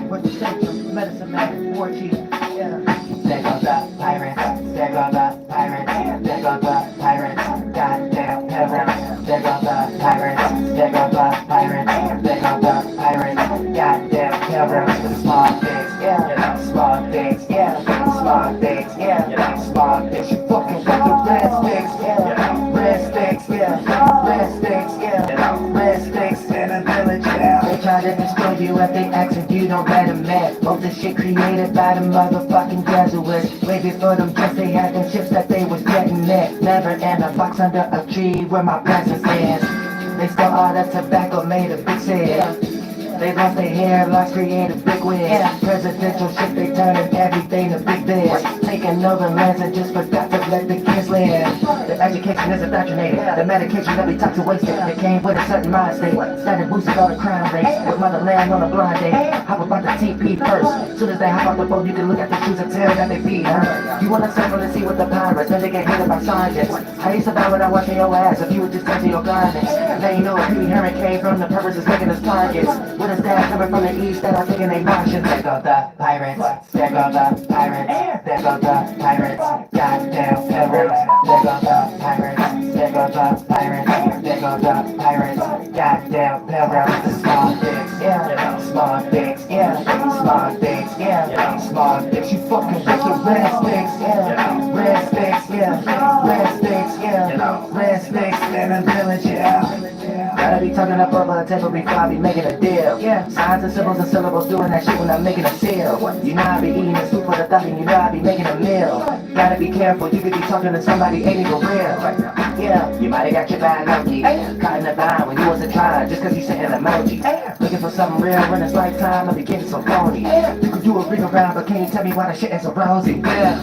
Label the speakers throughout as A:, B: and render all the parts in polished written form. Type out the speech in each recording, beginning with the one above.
A: What you say to medicine man, orgy, yeah. There goes the pirates, there goes the pirates, there goes the pirates, goddamn pilgrims. There goes the pirates, there goes the pirates, there goes the pirates, goddamn pilgrims. Small things, yeah, small things, yeah, small things, yeah, small things. You fucking with the red sticks, yeah, red sticks, yeah, red sticks, yeah, red sticks in a village, yeah. They try to destroy you if they ask if you don't let them in. Most of the shit created by the motherfucking Jesuits. Way before them just they had them chips that they was getting in. Never in a box under a tree where my presence is. They stole all that tobacco, made a big sale. They lost their hair, lost creative big wigs. Presidential shit, they turning everything to big biz. Taking over lands and just forgot to let the kids live. The education is indoctrinated. The medication that we talk to wasted. It came with a certain mind state. Started boosting all the crime rates. With motherland on a blind date. Hop about the TP first. Soon as they hop off the boat, you can look at the shoes and tell that they feed, huh? You wanna circle and see what the pirates, then they get hated by scientists. How you survive without washing your ass if you would just touch your garments? Now you know a pretty hurricane from the purposes making us targets. With a staff coming from the east that are taking a Martians. There go the pirates, there go the pirates, there go the pirates, goddamn pilgrims. There go the pirates, there go the pirates, there go the pirates, goddamn pilgrims. Small things, yeah, small things, yeah, small things, yeah, small things. You fucking with the red sticks, yeah, red sticks, yeah, red sticks, yeah, red sticks in a village, yeah. Gotta be talking up over a table before I be making a deal. Yeah, signs and symbols and syllables doing that shit when I'm making a seal. You know I be eating this food for the thought and you know I be making a meal. Gotta be careful, you could be talking to somebody ain't even real. Yeah, you might have got your bad low-key. Caught in the vine when you wasn't trying just cause you sent an emoji. Looking for something real when it's lifetime, I be getting so phony. You could do a ring around, but can you tell me why the shit is so rosy? Yeah.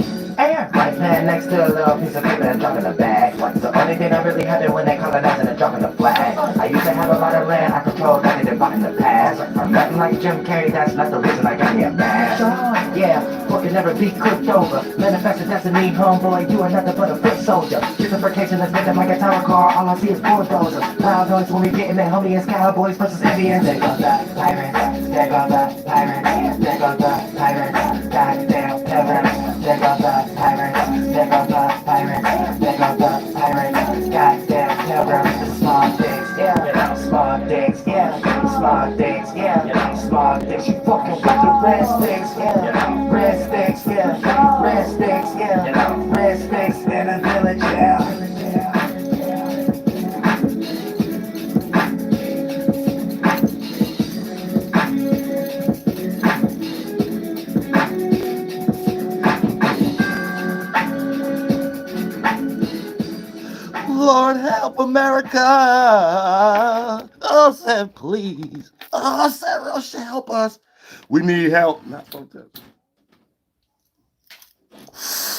A: White man next to a little piece of paper and dropping a bag. The only thing that really happened when they colonized and dropping the flag. I used to have a lot of land I controlled that I didn't buy in the past. I'm nothing like Jim Carrey, that's not the reason I got me a bag. Yeah, book can never be cooked over. Manifested destiny, homeboy, you are nothing but a foot soldier. Gentrification is bigger like a tower car, all I see is bulldozers. Loud noise when we getting it, homie, it's cowboys versus Indians. There goes the pirates, there goes the pirates, there goes the pirates, goddamn pilgrims. There goes the pirates, there goes the pirates, there goes the pirates, goddamn pilgrims. Small things, yeah, small things, yeah, small things, yeah, small things. You fucking with the red sticks, yeah, red sticks, yeah, red sticks, yeah, red sticks in a village, yeah.
B: Lord help America. Oh, said please. Oh, said help us. We need help, not protest.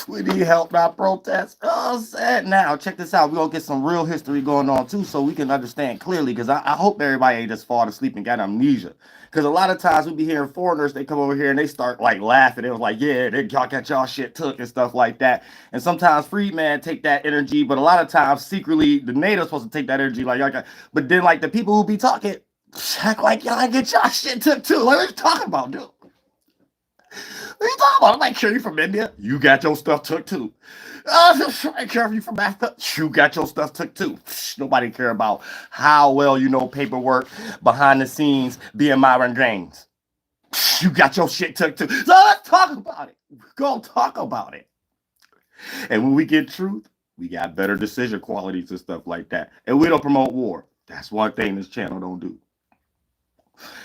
B: We need help, not protest. Oh, said now. Check this out. We're going to get some real history going on, too, so we can understand clearly, because I hope everybody ain't just falling asleep and got amnesia. Because a lot of times we be hearing foreigners, they come over here and they start like laughing. They was like, yeah, y'all got y'all shit took and stuff like that. And sometimes freedmen take that energy, but a lot of times secretly the natives supposed to take that energy like y'all got. But then like the people who be talking act like y'all get y'all shit took too. Like, what are you talking about, dude? What are you talking about? I'm like, sure you from India? You got your stuff took too. I care if you from Africa. You got your stuff took too. Nobody care about how well you know paperwork behind the scenes being Myron James. You got your shit took too. So let's talk about it. We're gonna talk about it. And when we get truth, we got better decision qualities and stuff like that. And we don't promote war. That's one thing this channel don't do.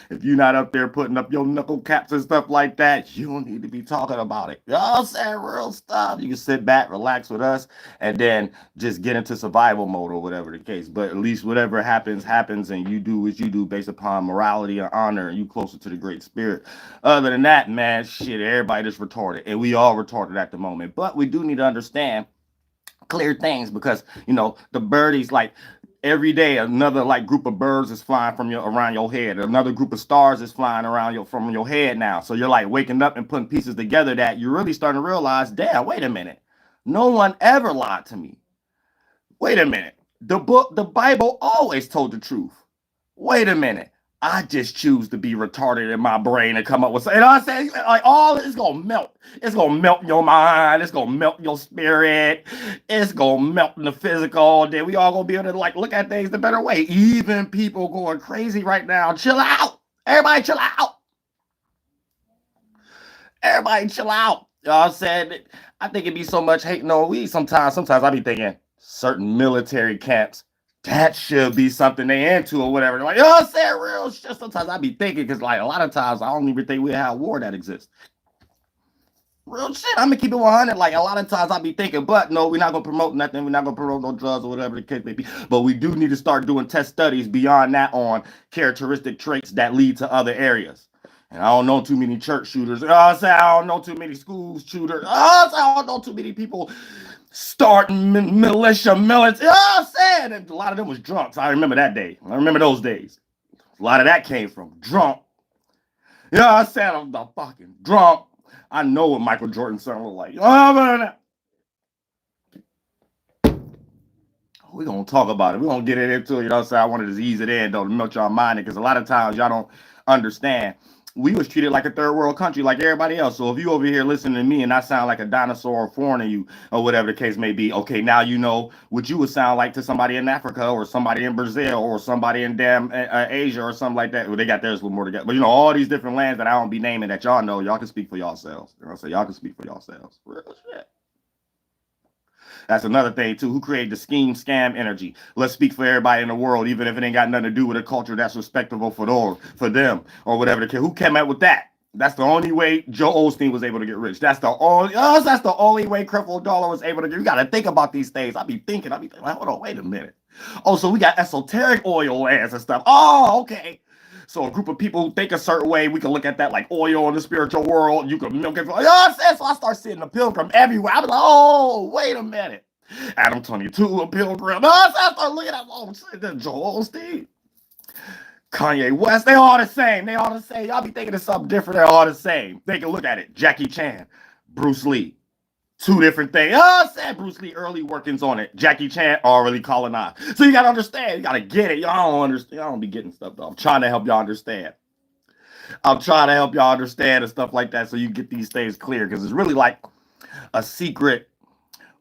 B: If you're not up there putting up your knuckle caps and stuff like that, you don't need to be talking about it. Y'all saying real stuff. You can sit back, relax with us, and then just get into survival mode or whatever the case. But at least whatever happens, happens, and you do what you do based upon morality and honor, and you closer to the Great Spirit. Other than that, man, shit, everybody just retarded. And we all retarded at the moment. But we do need to understand clear things because, you know, the birdies, like, every day another like group of birds is flying from around your head. Another group of stars is flying around from your head now. So you're like waking up and putting pieces together that you're really starting to realize, damn, wait a minute. No one ever lied to me. Wait a minute. The Bible always told the truth. Wait a minute. I just choose to be retarded in my brain and come up with something. You know what I'm saying? Like all it's gonna melt. It's gonna melt your mind. It's gonna melt your spirit. It's gonna melt in the physical. Then we all gonna be able to like look at things the better way. Even people going crazy right now. Chill out. Everybody chill out. Everybody chill out. You know what I'm saying? I think it'd be so much hating on weed sometimes. Sometimes I be thinking certain military camps, that should be something they into or whatever. Like, you know what I'm saying? Real shit. Sometimes I be thinking, because like a lot of times I don't even think we have war that exists. Real shit. I'm gonna keep it 100. Like a lot of times I be thinking, but no, we're not gonna promote nothing. We're not gonna promote no drugs or whatever the case may be. But we do need to start doing test studies beyond that on characteristic traits that lead to other areas. And I don't know too many church shooters. I don't know too many school shooters. I don't know too many people starting militia, military. I'm saying, and a lot of them was drunks. I remember that day. I remember those days. A lot of that came from drunk. You know what I'm saying? I'm the fucking drunk. I know what Michael Jordan's son looked like. We're going to talk about it. We're going to get it into it. You know what I'm saying? I wanted to ease it in, though, to melt y'all mind, because a lot of times y'all don't understand. We was treated like a third world country, like everybody else. So if you over here listening to me and I sound like a dinosaur or foreign to you, or whatever the case may be, okay, now you know what you would sound like to somebody in Africa or somebody in Brazil or somebody in damn Asia or something like that. Well, they got theirs a little more together. But you know, all these different lands that I don't be naming that y'all know, y'all can speak for yourselves. You know what I'm saying? Y'all can speak for yourselves. Real shit. That's another thing too. Who created the scheme, scam energy? Let's speak for everybody in the world, even if it ain't got nothing to do with a culture that's respectable for them or whatever. Who came up with that? That's the only way Joel Osteen was able to get rich. That's the only way Creflo Dollar was able to get. You got to think about these things. I be thinking, like, hold on, wait a minute. Oh, so we got esoteric oil lands and stuff. Oh, okay. So a group of people who think a certain way, we can look at that like oil in the spiritual world. You can milk it. You know what I'm saying? So I start seeing the pilgrim everywhere. I was like, oh, wait a minute. Adam 22, a pilgrim. No, I start looking at, oh, shit, Joel Osteen. Kanye West, they all the same. They all the same. Y'all be thinking of something different. They're all the same. They can look at it. Jackie Chan, Bruce Lee. Two different things. Oh, I said Bruce Lee early workings on it. Jackie Chan already colonized. So you gotta understand. You gotta get it. Y'all don't understand. Y'all don't be getting stuff though. I'm trying to help y'all understand. I'm trying to help y'all understand and stuff like that so you get these things clear, because it's really like a secret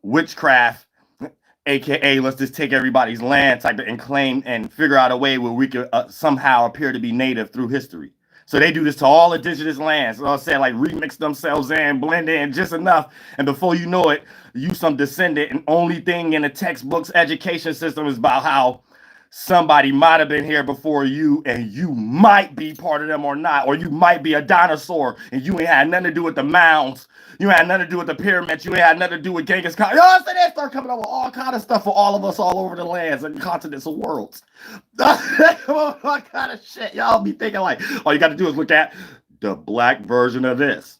B: witchcraft, aka let's just take everybody's land type of and claim and figure out a way where we could somehow appear to be native through history. So they do this to all indigenous lands. So I'm saying, like, remix themselves in, blend in just enough, and before you know it, you some descendant, and only thing in the textbooks education system is about how somebody might have been here before you, and you might be part of them or not, or you might be a dinosaur, and you ain't had nothing to do with the mounds. You ain't had nothing to do with the pyramids. You ain't had nothing to do with Genghis Khan. You know what I'm saying? They start coming up with all kind of stuff for all of us all over the lands and continents and worlds. What kind of shit? Y'all be thinking like, all you got to do is look at the black version of this.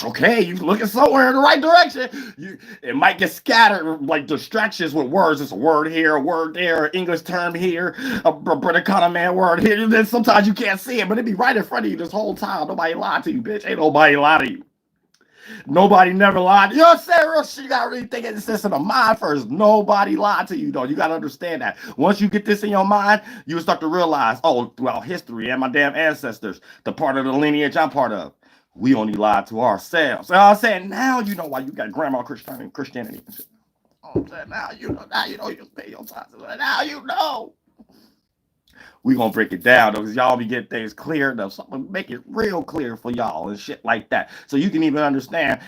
B: Okay, you looking somewhere in the right direction. It might get scattered like distractions with words. It's a word here, a word there, an English term here, a British kind of man word here. Then sometimes you can't see it, but it be right in front of you this whole time. Nobody lied to you, bitch. Ain't nobody lied to you. Nobody never lied. You know what I'm saying? Real shit. You gotta really think it's this in the mind first. Nobody lied to you, though. You gotta understand that. Once you get this in your mind, you will start to realize, oh, throughout history and my damn ancestors, the part of the lineage I'm part of, we only lied to ourselves. You know what I'm saying? Now you know why you got grandma Christianity and shit. Oh, now you know you pay your taxes. Now you know. We gonna break it down though, because y'all be getting things clear enough. So I'm gonna make it real clear for y'all and shit like that, so you can even understand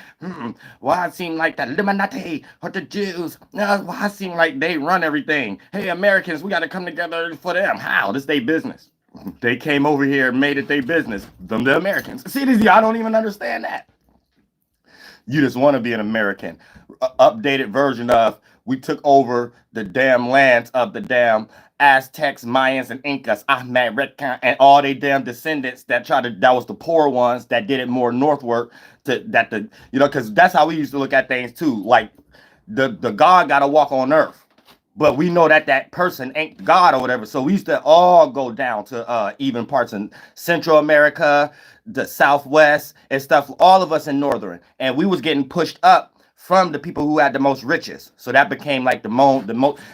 B: why it seemed like the Illuminati or the Jews. Why it seemed like they run everything. Hey, Americans, we got to come together for them. How? This their business. They came over here and made it their business. Them the Americans. See, these y'all don't even understand that. You just want to be an American. Updated version of we took over the damn lands of the damn Aztecs, Mayans, and Incas, Ahmed Redcan, and all they damn descendants that was the poor ones that did it more northward because that's how we used to look at things too. Like the God got to walk on earth, but we know that person ain't God or whatever. So we used to all go down to even parts in Central America, the Southwest and stuff, all of us in Northern, and we was getting pushed up from the people who had the most riches. So that became like the most.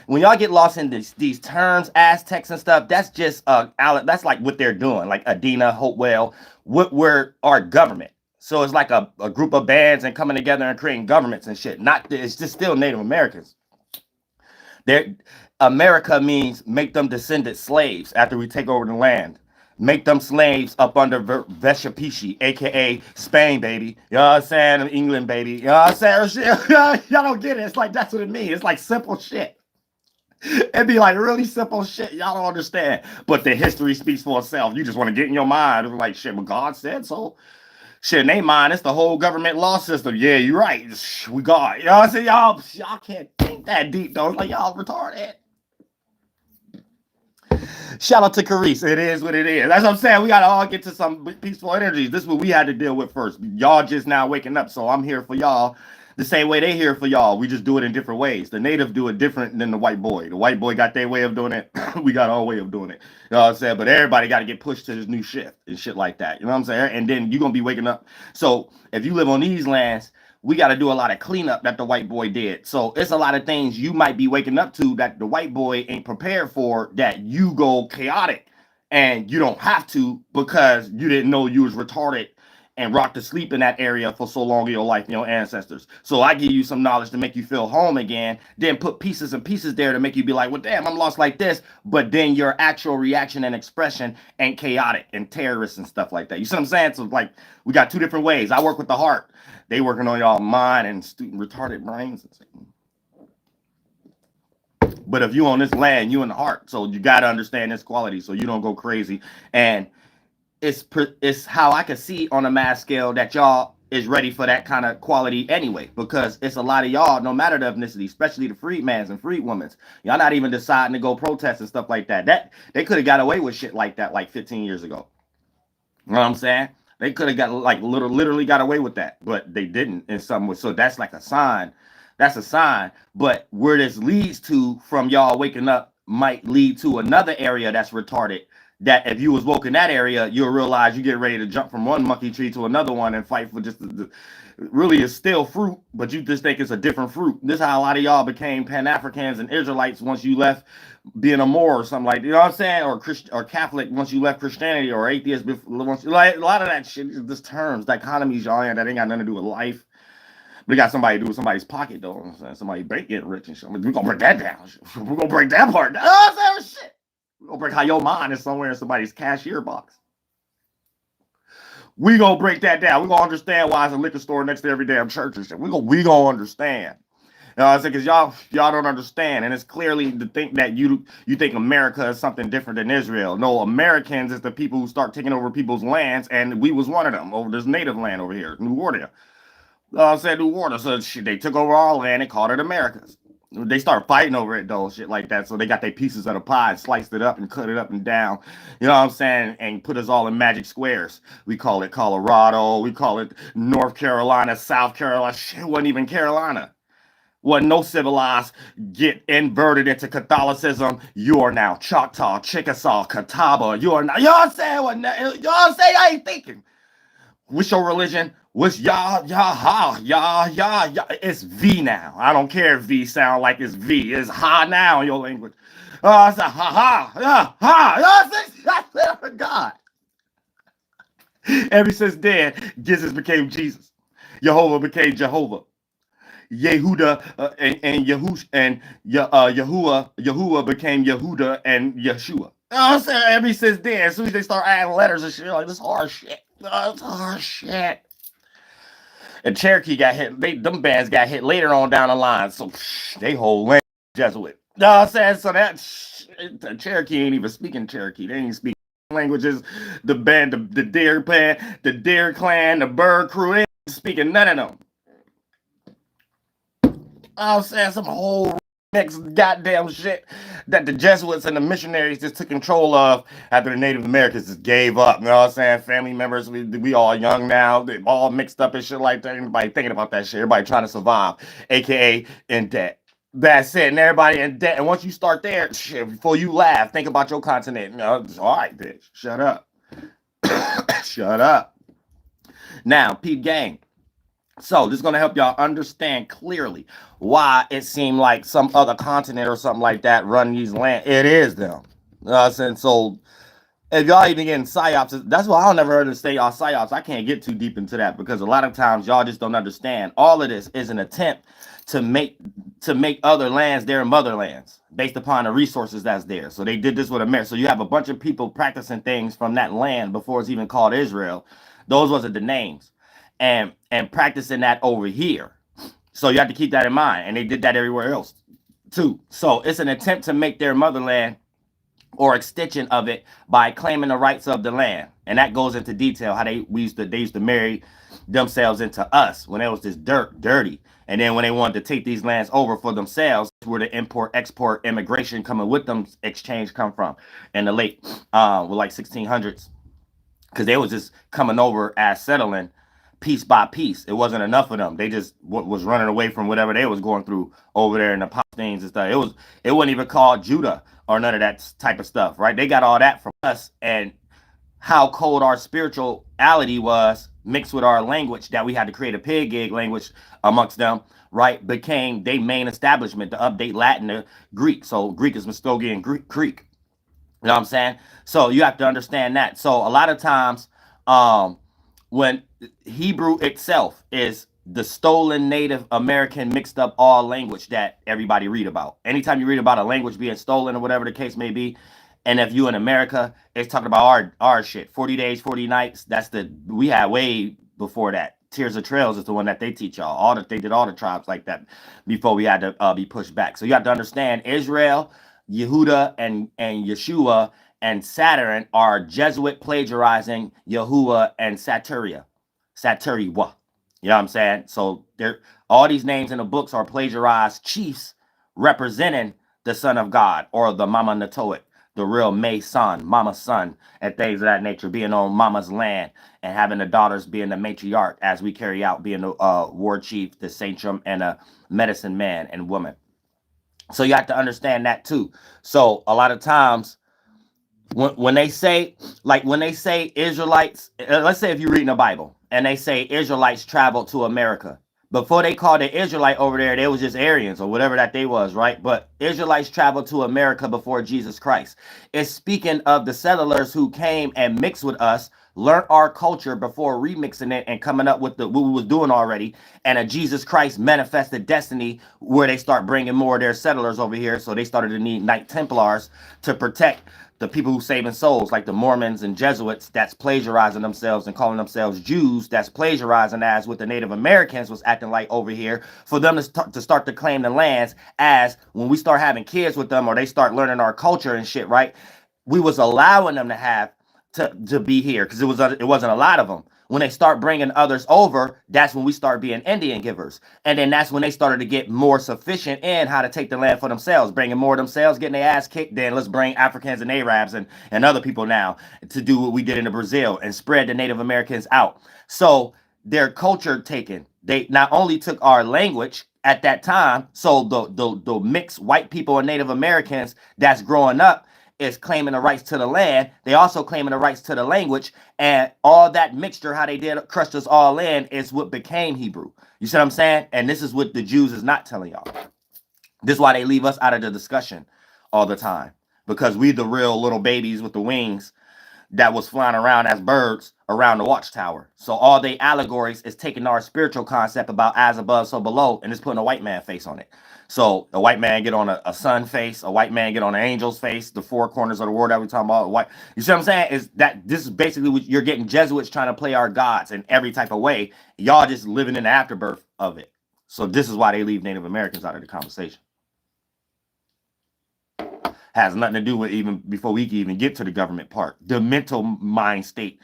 B: When y'all get lost in these terms, Aztecs and stuff, that's just that's like what they're doing. Like Adina, Hopewell, what were our government. So it's like a group of bands and coming together and creating governments and shit. It's just still Native Americans. America means make them descendant slaves after we take over the land. Make them slaves up under Vespucci, aka Spain, baby. You know what I'm saying? England, baby. You know what I'm saying? Y'all don't get it. It's like that's what it means. It's like simple shit. It'd be like really simple shit. Y'all don't understand. But the history speaks for itself. You just want to get in your mind. It's like shit, but God said so. Shit, in they mind, it's the whole government law system. Yeah, you're right. We got, you know what I'm saying? Y'all can't think that deep though. It's like y'all retarded. Shout out to Carice. It is what it is. That's what I'm saying. We got to all get to some peaceful energies. This is what we had to deal with first. Y'all just now waking up. So I'm here for y'all the same way they here for y'all. We just do it in different ways. The native do it different than the white boy. The white boy got their way of doing it. We got our way of doing it. You know what I'm saying? But everybody got to get pushed to this new shift and shit like that. You know what I'm saying? And then you're going to be waking up. So if you live on these lands, we got to do a lot of cleanup that the white boy did. So it's a lot of things you might be waking up to that the white boy ain't prepared for, that you go chaotic and you don't have to because you didn't know you was retarded and rocked to sleep in that area for so long in your life, your ancestors. So I give you some knowledge to make you feel home again, then put pieces and pieces there to make you be like, well, damn, I'm lost like this. But then your actual reaction and expression ain't chaotic and terrorist and stuff like that. You see what I'm saying? So like, we got two different ways. I work with the heart. They working on y'all mind and retarded brains. But if you on this land, you in the heart. So you got to understand this quality so you don't go crazy. And it's how I can see on a mass scale that y'all is ready for that kind of quality anyway, because it's a lot of y'all, no matter the ethnicity, especially the freedmans and freedwomen's, y'all not even deciding to go protest and stuff like that. That they could have got away with shit like that like 15 years ago. You know what I'm saying? They could have got like literally got away with that, but they didn't in some way. So that's like a sign. That's a sign. But where this leads to from y'all waking up might lead to another area that's retarded. That if you was woke in that area, you'll realize you get ready to jump from one monkey tree to another one and fight for just really is still fruit, but you just think it's a different fruit. This is how a lot of y'all became Pan-Africans and Israelites once you left being a Moor or something like that. You know what I'm saying? Or or Catholic once you left Christianity, or atheist once like a lot of that shit is just terms, dichotomies y'all in that ain't got nothing to do with life. But it got somebody to do with somebody's pocket though. You know what I'm saying? Somebody getting rich and shit. We're gonna break that down. We're gonna break that part down. Oh, I'm saying shit. We're gonna break how your mind is somewhere in somebody's cashier box. We gonna break that down. We gonna understand why it's a liquor store next to every damn church and shit. We gonna understand. You know what I'm saying? Because y'all don't understand, and it's clearly to think that you think America is something different than Israel. No, Americans is the people who start taking over people's lands, and we was one of them over this native land over here, New Orleans. I said New Orleans, so shit, they took over our land and called it America's. They start fighting over it though, shit like that. So they got their pieces of the pie and sliced it up and cut it up and down. You know what I'm saying? And put us all in magic squares. We call it Colorado. We call it North Carolina, South Carolina. Shit, it wasn't even Carolina. Wasn't no civilized. Get inverted into Catholicism. You are now Choctaw, Chickasaw, Catawba. You are now. You know what I'm saying? You know what I'm saying? I ain't thinking. What's your religion? What's Yah? It's V now. I don't care if V sound like it's V. It's Ha now in your language. It's a I said, God. Ever since then, Jesus became Jesus. Jehovah became Jehovah. Yehuda and Yahush and Yahuwah became Yehuda and Yeshua. I'm saying ever since then, as soon as they start adding letters and shit, like this hard shit. It's hard shit. And Cherokee got hit. Them bands got hit later on down the line. So they whole land Jesuit. You know what I'm saying? So that Cherokee ain't even speaking Cherokee. They ain't speaking languages. The band, the Deer Clan, the Bird Crew, they ain't speaking none of them. I'm saying some whole next goddamn shit that the Jesuits and the missionaries just took control of after the Native Americans just gave up. You know what I'm saying? Family members, we all young now, they all mixed up and shit like that. Everybody thinking about that shit. Everybody trying to survive, aka in debt. That's it. And everybody in debt. And once you start there, shit, before you laugh, think about your continent. You know, all right, bitch. Shut up. Shut up. Now, Pete Gang. So this is going to help y'all understand clearly why it seemed like some other continent or something like that run these land. It is them. And so if y'all even getting psyops, that's why I'll never understand y'all psyops. I can't get too deep into that because a lot of times y'all just don't understand. All of this is an attempt to make other lands their motherlands based upon the resources that's there. So they did this with America. So you have a bunch of people practicing things from that land before it's even called Israel. Those wasn't the names, and practicing that over here. So you have to keep that in mind. And they did that everywhere else too. So it's an attempt to make their motherland or extension of it by claiming the rights of the land. And that goes into detail how they used to marry themselves into us when it was just dirty. And then when they wanted to take these lands over for themselves, where the import, export, immigration coming with them exchange come from in the late with like 1600s, because they was just coming over as settling piece by piece. It wasn't enough of them. They just was running away from whatever they was going through over there in the Palestinians and stuff. It wasn't even called Judah or none of that type of stuff, right? They got all that from us, and how cold our spirituality was mixed with our language that we had to create a pig gig language amongst them, right? Became their main establishment to update Latin to Greek. So Greek is Muskogee Creek. You know what I'm saying? So you have to understand that. So a lot of times, when Hebrew itself is the stolen Native American mixed up all language that everybody read about. Anytime you read about a language being stolen or whatever the case may be, and if you in America, it's talking about our shit. 40 days, 40 nights. We had way before that. Tears of Trails is the one that they teach y'all. They did all the tribes like that before we had to be pushed back. So you have to understand Israel, Yehuda, and Yeshua and Saturn are Jesuit plagiarizing Yahuwah and Satyria. You know what I'm saying? So all these names in the books are plagiarized chiefs representing the Son of God or the Mama Natoet, the real May son, Mama's son, and things of that nature, being on Mama's land and having the daughters being the matriarch as we carry out being the war chief, the sanctum, and a medicine man and woman. So you have to understand that too. So a lot of times when they say Israelites, let's say if you're reading the Bible and they say Israelites traveled to America. Before they called it Israelite over there, they was just Aryans or whatever that they was, right? But Israelites traveled to America before Jesus Christ. It's speaking of the settlers who came and mixed with us, learned our culture before remixing it and coming up with what we was doing already. And a Jesus Christ manifested destiny where they start bringing more of their settlers over here. So they started to need Knight Templars to protect the people who saving souls, like the Mormons and Jesuits, that's plagiarizing themselves and calling themselves Jews, that's plagiarizing as what the Native Americans was acting like over here, for them to start to claim the lands as when we start having kids with them or they start learning our culture and shit, right? We was allowing them to have to be here because it wasn't a lot of them. When they start bringing others over, that's when we start being Indian givers. And then that's when they started to get more sufficient in how to take the land for themselves, bringing more themselves, getting their ass kicked. Then let's bring Africans and Arabs and other people now to do what we did in Brazil and spread the Native Americans out. So their culture taken. They not only took our language at that time, so the mixed white people and Native Americans that's growing up is claiming the rights to the land. They also claiming the rights to the language, and all that mixture, how they did crushed us all in, is what became Hebrew. You see what I'm saying? And this is what the Jews is not telling y'all. This is why they leave us out of the discussion all the time, because we the real little babies with the wings that was flying around as birds around the watchtower. So all they allegories is taking our spiritual concept about as above, so below, and just putting a white man face on it. So a white man get on a sun face, a white man get on an angel's face, the four corners of the world that we're talking about. White, you see what I'm saying? Is that this is basically what you're getting Jesuits trying to play our gods in every type of way. Y'all just living in the afterbirth of it. So this is why they leave Native Americans out of the conversation. Has nothing to do with even before we can even get to the government part. The mental mind state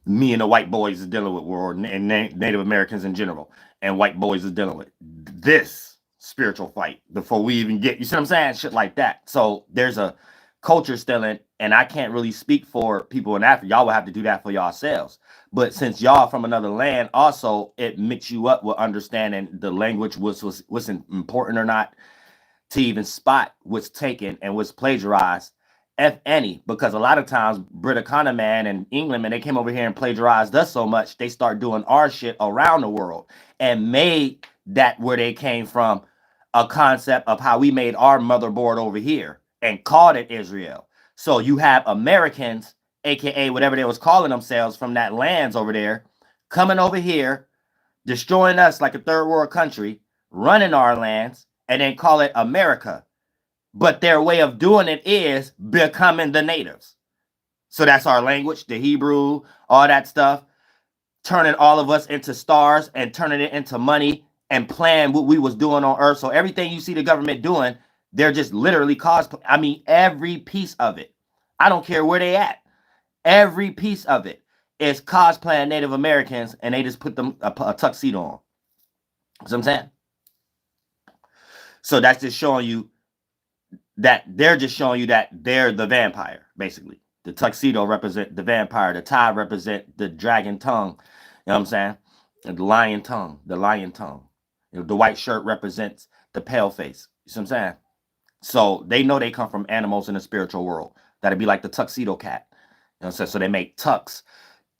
B: me and the white boys is dealing with, or and Native Americans in general, and white boys is dealing with this spiritual fight before we even get, you see what I'm saying? Shit like that. So there's a culture still in, and I can't really speak for people in Africa. Y'all will have to do that for yourselves. But since y'all from another land, also it mixed you up with understanding the language was important or not, to even spot what's taken and what's plagiarized if any, because a lot of times British man and England, man, they came over here and plagiarized us so much, they start doing our shit around the world and made that where they came from a concept of how we made our motherboard over here and called it Israel. So you have Americans, aka whatever they was calling themselves from that lands over there, coming over here, destroying us like a third world country, running our lands, and then call it America. But their way of doing it is becoming the natives. So that's our language, the Hebrew, all that stuff, turning all of us into stars and turning it into money and plan what we was doing on earth. So everything you see the government doing, they're just literally cosplay. I mean, every piece of it. I don't care where they at. Every piece of it is cosplaying Native Americans, and they just put them a tuxedo on. You know what I'm saying? So that's just showing you that they're just showing you that they're the vampire, basically. The tuxedo represent the vampire. The tie represent the dragon tongue. You know what I'm saying? And the lion tongue. The lion tongue. You know, the white shirt represents the pale face. You see what I'm saying? So they know they come from animals in the spiritual world. That'd be like the tuxedo cat. You know what I'm saying? So they make tux,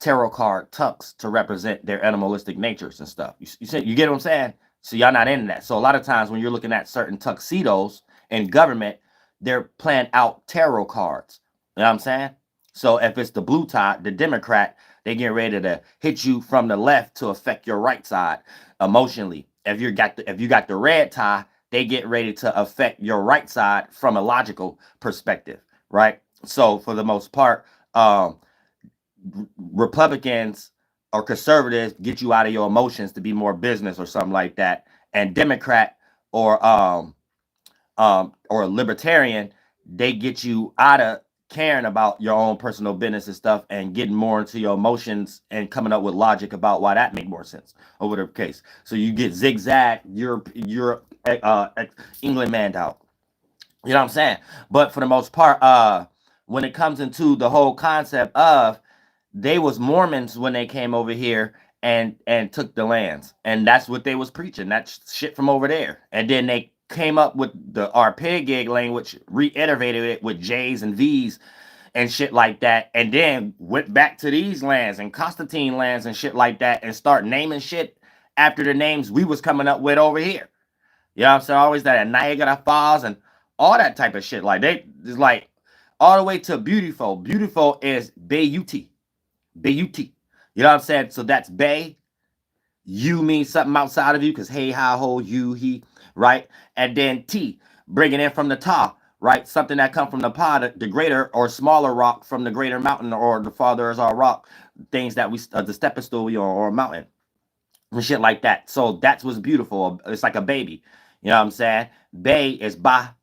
B: tarot card tux to represent their animalistic natures and stuff. You get what I'm saying? So y'all not into that. So a lot of times when you're looking at certain tuxedos in government, they're playing out tarot cards. You know what I'm saying? So if it's the blue tie, the Democrat, they get ready to hit you from the left to affect your right side emotionally. If you got the red tie, they get ready to affect your right side from a logical perspective, right? So for the most part, Republicans or conservatives get you out of your emotions to be more business or something like that, and Democrat or libertarian, they get you out of caring about your own personal business and stuff and getting more into your emotions and coming up with logic about why that make more sense or whatever case. So you get zigzag England manned out. You know what I'm saying? But for the most part, when it comes into the whole concept of, they was Mormons when they came over here and took the lands, and that's what they was preaching. That's shit from over there. And then they came up with our pig language, reiterated it with J's and V's and shit like that, and then went back to these lands and Constantine lands and shit like that, and start naming shit after the names we was coming up with over here. You know what I'm saying? Always that Niagara Falls and all that type of shit. Like they is like all the way to beautiful. Beautiful is Bayuti. Bayuti. You know what I'm saying? So that's Bay. You means something outside of you, because hey, how, ho, you, he, right? And then T, bringing in from the ta, right? Something that come from the pa, the greater or smaller rock from the greater mountain, or the farther is our rock, things that we, the stepping stool we on, or a mountain, and shit like that. So that's what's beautiful. It's like a baby. You know what I'm saying? Bay is ba,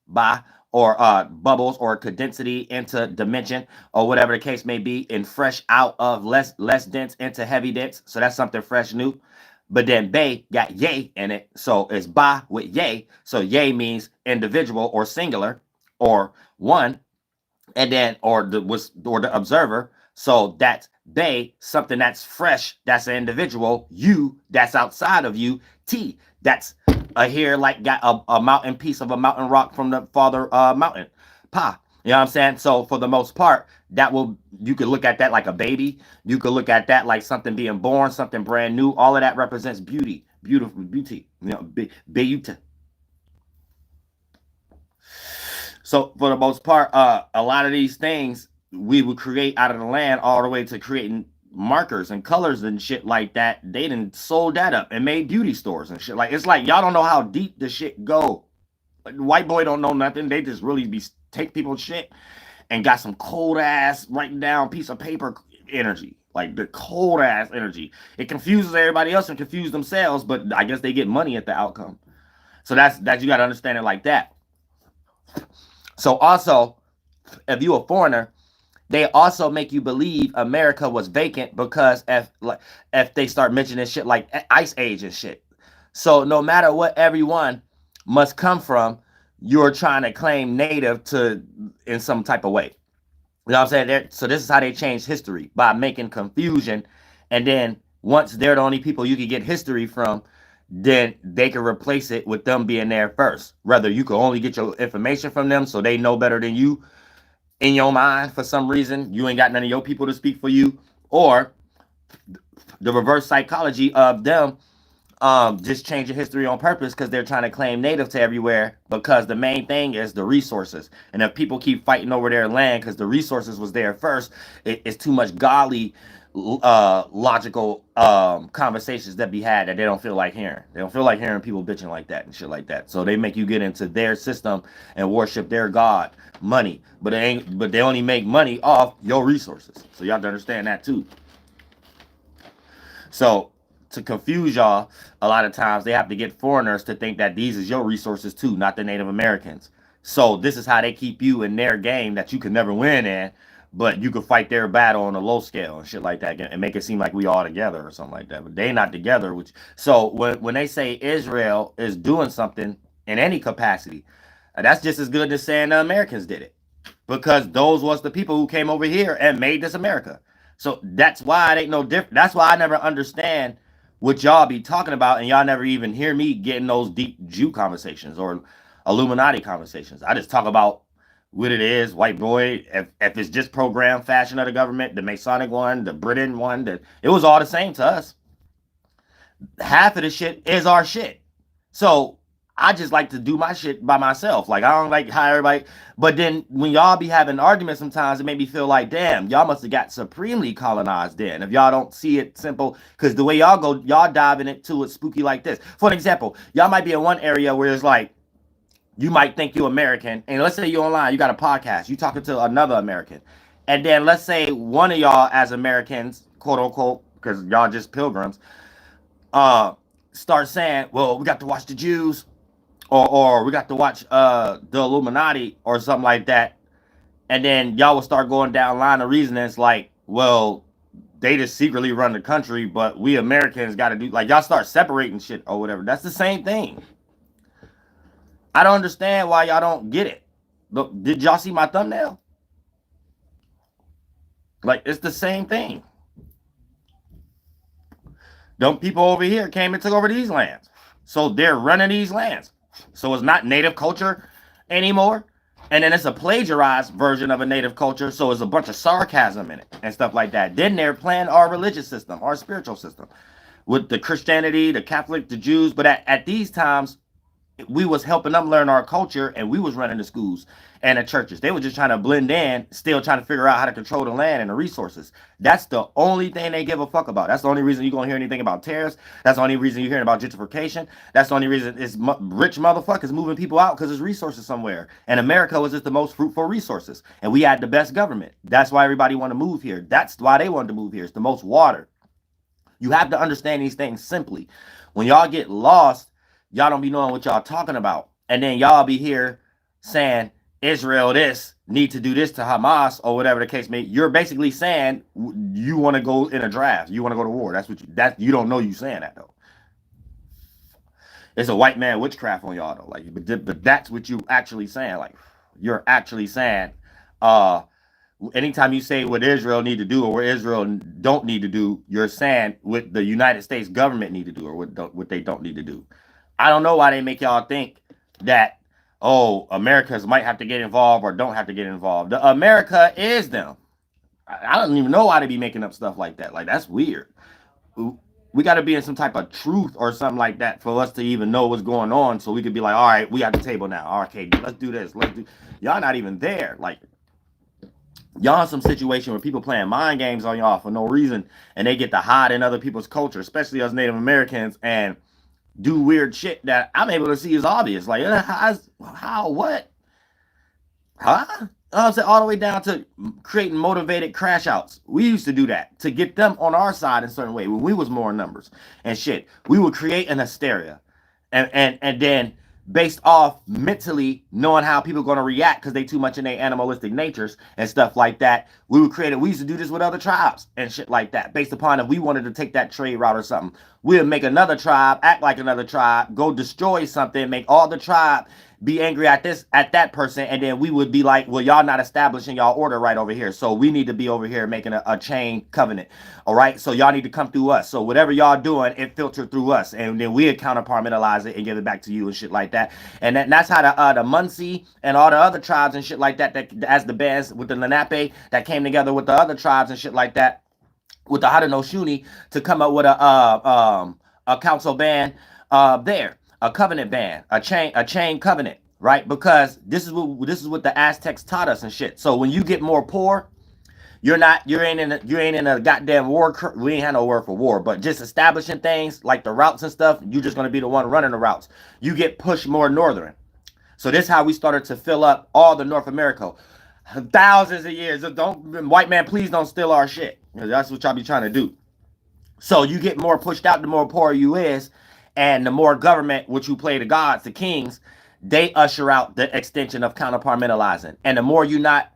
B: or bubbles or condensity into dimension or whatever the case may be, and fresh out of less dense into heavy dense. So that's something fresh, new. But then Bay got yay in it, so it's ba with yay. So yay means individual or singular or one, and then or the observer. So that's Bay, something that's fresh, that's an individual. You, that's outside of you. T, that's a here like got a mountain piece of a mountain rock from the farther mountain. Pa, you know what I'm saying? So for the most part, that will, you could look at that like a baby. You could look at that like something being born, something brand new. All of that represents beauty, beautiful beauty. You know, beauty. So for the most part, a lot of these things we would create out of the land, all the way to creating markers and colors and shit like that. They done sold that up and made beauty stores and shit. Like, it's like y'all don't know how deep the shit go. Like, white boy don't know nothing. They just really take people's shit and got some cold ass writing down piece of paper energy. Like the cold ass energy. It confuses everybody else and confuse themselves, but I guess they get money at the outcome. So that's you got to understand it like that. So also, if you a foreigner, they also make you believe America was vacant because if they start mentioning shit like Ice Age and shit. So no matter what everyone must come from, you're trying to claim native to in some type of way. You know what I'm saying? So this is how they change history, by making confusion, and then once they're the only people you can get history from, then they can replace it with them being there first. Rather, you can only get your information from them, so they know better than you, in your mind for some reason. You ain't got none of your people to speak for you, or the reverse psychology of them just changing history on purpose because they're trying to claim native to everywhere, because the main thing is the resources. And if people keep fighting over their land because the resources was there first, it's too much godly logical conversations that be had that they don't feel like hearing. They don't feel like hearing people bitching like that and shit like that. So they make you get into their system and worship their god, money. But they only make money off your resources. So y'all have to understand that too. So to confuse y'all, a lot of times they have to get foreigners to think that these is your resources too, not the Native Americans. So this is how they keep you in their game that you can never win in, but you can fight their battle on a low scale and shit like that and make it seem like we all together or something like that. But they not together. So when they say Israel is doing something in any capacity, that's just as good as saying the Americans did it, because those was the people who came over here and made this America. So that's why it ain't no different. That's why I never understand what y'all be talking about, and y'all never even hear me getting those deep Jew conversations or Illuminati conversations. I just talk about what it is, white boy. If it's just program fashion of the government, the Masonic one, the Britain one, it was all the same to us. Half of the shit is our shit. So I just like to do my shit by myself. Like, I don't like how everybody, but then when y'all be having arguments sometimes, it made me feel like, damn, y'all must have got supremely colonized then, if y'all don't see it simple, because the way y'all go, y'all diving into it spooky like this. For an example, y'all might be in one area where it's like, you might think you're American, and let's say you're online, you got a podcast, you talking to another American, and then let's say one of y'all as Americans, quote unquote, because y'all just pilgrims, start saying, well, we got to watch the Jews, or we got to watch the Illuminati or something like that, and then y'all will start going down line of reasoning. It's like, well, they just secretly run the country, but we Americans got to do, like, y'all start separating shit or whatever. That's the same thing. I don't understand why y'all don't get it. Look, did y'all see my thumbnail? Like, it's the same thing. Them people over here came and took over these lands, so they're running these lands. So it's not native culture anymore. And then it's a plagiarized version of a native culture. So it's a bunch of sarcasm in it and stuff like that. Then they're playing our religious system, our spiritual system, with the Christianity, the Catholic, the Jews. But at these times, we was helping them learn our culture, and we was running the schools and the churches. They were just trying to blend in, still trying to figure out how to control the land and the resources. That's the only thing they give a fuck about. That's the only reason you're going to hear anything about tariffs. That's the only reason you're hearing about gentrification. That's the only reason it's rich motherfuckers moving people out, because there's resources somewhere. And America was just the most fruitful resources. And we had the best government. That's why everybody wanted to move here. That's why they wanted to move here. It's the most water. You have to understand these things simply. When y'all get lost, y'all don't be knowing what y'all talking about. And then y'all be here saying, Israel this, need to do this to Hamas, or whatever the case may be. You're basically saying you want to go in a draft. You want to go to war. That's what you don't know you saying that, though. It's a white man witchcraft on y'all, though. Like, but that's what you actually saying. Like, you're actually saying, anytime you say what Israel need to do or what Israel don't need to do, you're saying what the United States government need to do or what they don't need to do. I don't know why they make y'all think that, oh, Americans might have to get involved or don't have to get involved. The America is them. I don't even know why they be making up stuff like that. Like, that's weird. We got to be in some type of truth or something like that for us to even know what's going on, so we could be like, all right, we at the table now. Okay, let's do this. Y'all not even there. Like, y'all in some situation where people playing mind games on y'all for no reason, and they get to hide in other people's culture, especially us Native Americans, and do weird shit that I'm able to see is obvious. Like, how, what? Huh? I'm saying, all the way down to creating motivated crash outs. We used to do that to get them on our side in a certain way when we was more in numbers and shit. We would create an hysteria, and then based off mentally knowing how people are going to react because they too much in their animalistic natures and stuff like that, we used to do this with other tribes and shit like that, based upon if we wanted to take that trade route or something. We'll make another tribe act like another tribe, go destroy something, make all the tribe be angry at that person, and then we would be like, well, y'all not establishing y'all order right over here, so we need to be over here making a chain covenant. All right, so y'all need to come through us. So whatever y'all doing, it filtered through us, and then we counterpartmentalize it and give it back to you and shit like that. And that's how the Muncie and all the other tribes and shit like that, as the bands with the Lenape that came together with the other tribes and shit like that, with the Haudenosaunee, to come up with a council band there, a covenant band, a chain covenant, right? Because this is what the Aztecs taught us and shit. So when you get more poor, you ain't in a goddamn war. We ain't had no word for war, but just establishing things like the routes and stuff, you're just gonna be the one running the routes. You get pushed more northern. So this is how we started to fill up all the North America. Thousands of years. Don't, white man, please don't steal our shit. That's what y'all be trying to do. So you get more pushed out, the more poor you is, and the more government, which you play the gods, the kings, they usher out the extension of counterpartmentalizing. And the more you not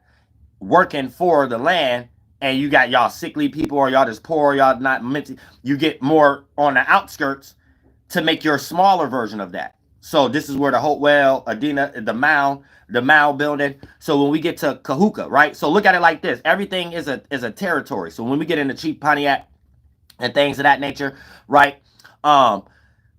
B: working for the land, and you got y'all sickly people, or y'all just poor, y'all not meant to, you get more on the outskirts to make your smaller version of that. So this is where the Hopewell, Adina, the Mound building. So when we get to Cahuca, right? So look at it like this: everything is a territory. So when we get into Chief Pontiac and things of that nature, right?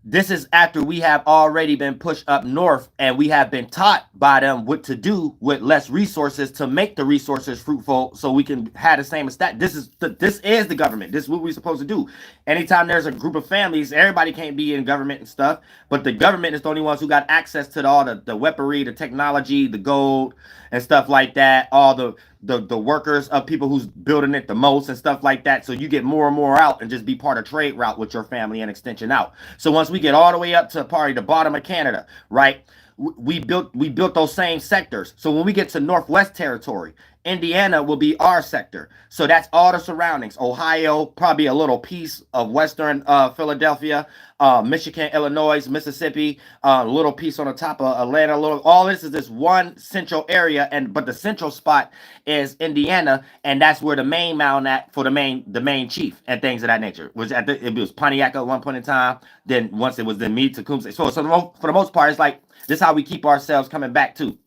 B: This is after we have already been pushed up north, and we have been taught by them what to do with less resources to make the resources fruitful, so we can have the same stat. This is the government. This is what we're supposed to do. Anytime there's a group of families, everybody can't be in government and stuff, but the government is the only ones who got access to all the weaponry, the technology, the gold and stuff like that, all the workers of people who's building it the most and stuff like that. So you get more and more out and just be part of trade route with your family and extension out. So once we get all the way up to probably the bottom of Canada, right, we built those same sectors. So when we get to Northwest Territory, Indiana will be our sector. So that's all the surroundings. Ohio, probably a little piece of Western Philadelphia, Michigan, Illinois, Mississippi, a little piece on the top of Atlanta. All this is this one central area, but the central spot is Indiana, and that's where the main mound at for the main chief and things of that nature. It was Pontiac at one point in time. Then once it was then me, Tecumseh. So for the most part, it's like this is how we keep ourselves coming back to.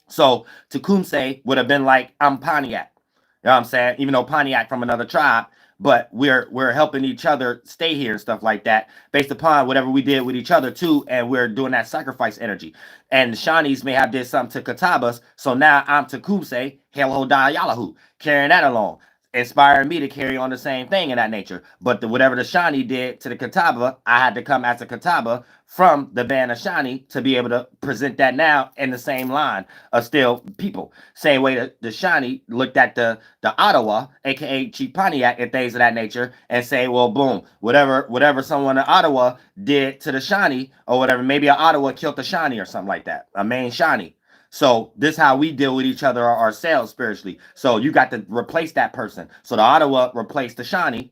B: So Tecumseh would have been like, I'm Pontiac. You know what I'm saying? Even though Pontiac from another tribe, but we're helping each other stay here and stuff like that, based upon whatever we did with each other too, and we're doing that sacrifice energy. And the Shawnees may have did something to Catawbas, so now I'm Tecumseh, HAEL'HO, YAHLAHUÈ, carrying that along, inspiring me to carry on the same thing in that nature. But whatever the Shawnee did to the Catawba, I had to come as a Catawba from the band of Shawnee to be able to present that now in the same line of still people. Same way that the Shawnee looked at the Ottawa, aka Chief Pontiac, and things of that nature, and say, well, boom, whatever someone in Ottawa did to the Shawnee or whatever, maybe an Ottawa killed the Shawnee or something like that, a main Shawnee. So this is how we deal with each other ourselves spiritually. So you got to replace that person. So the Ottawa replaced the Shawnee,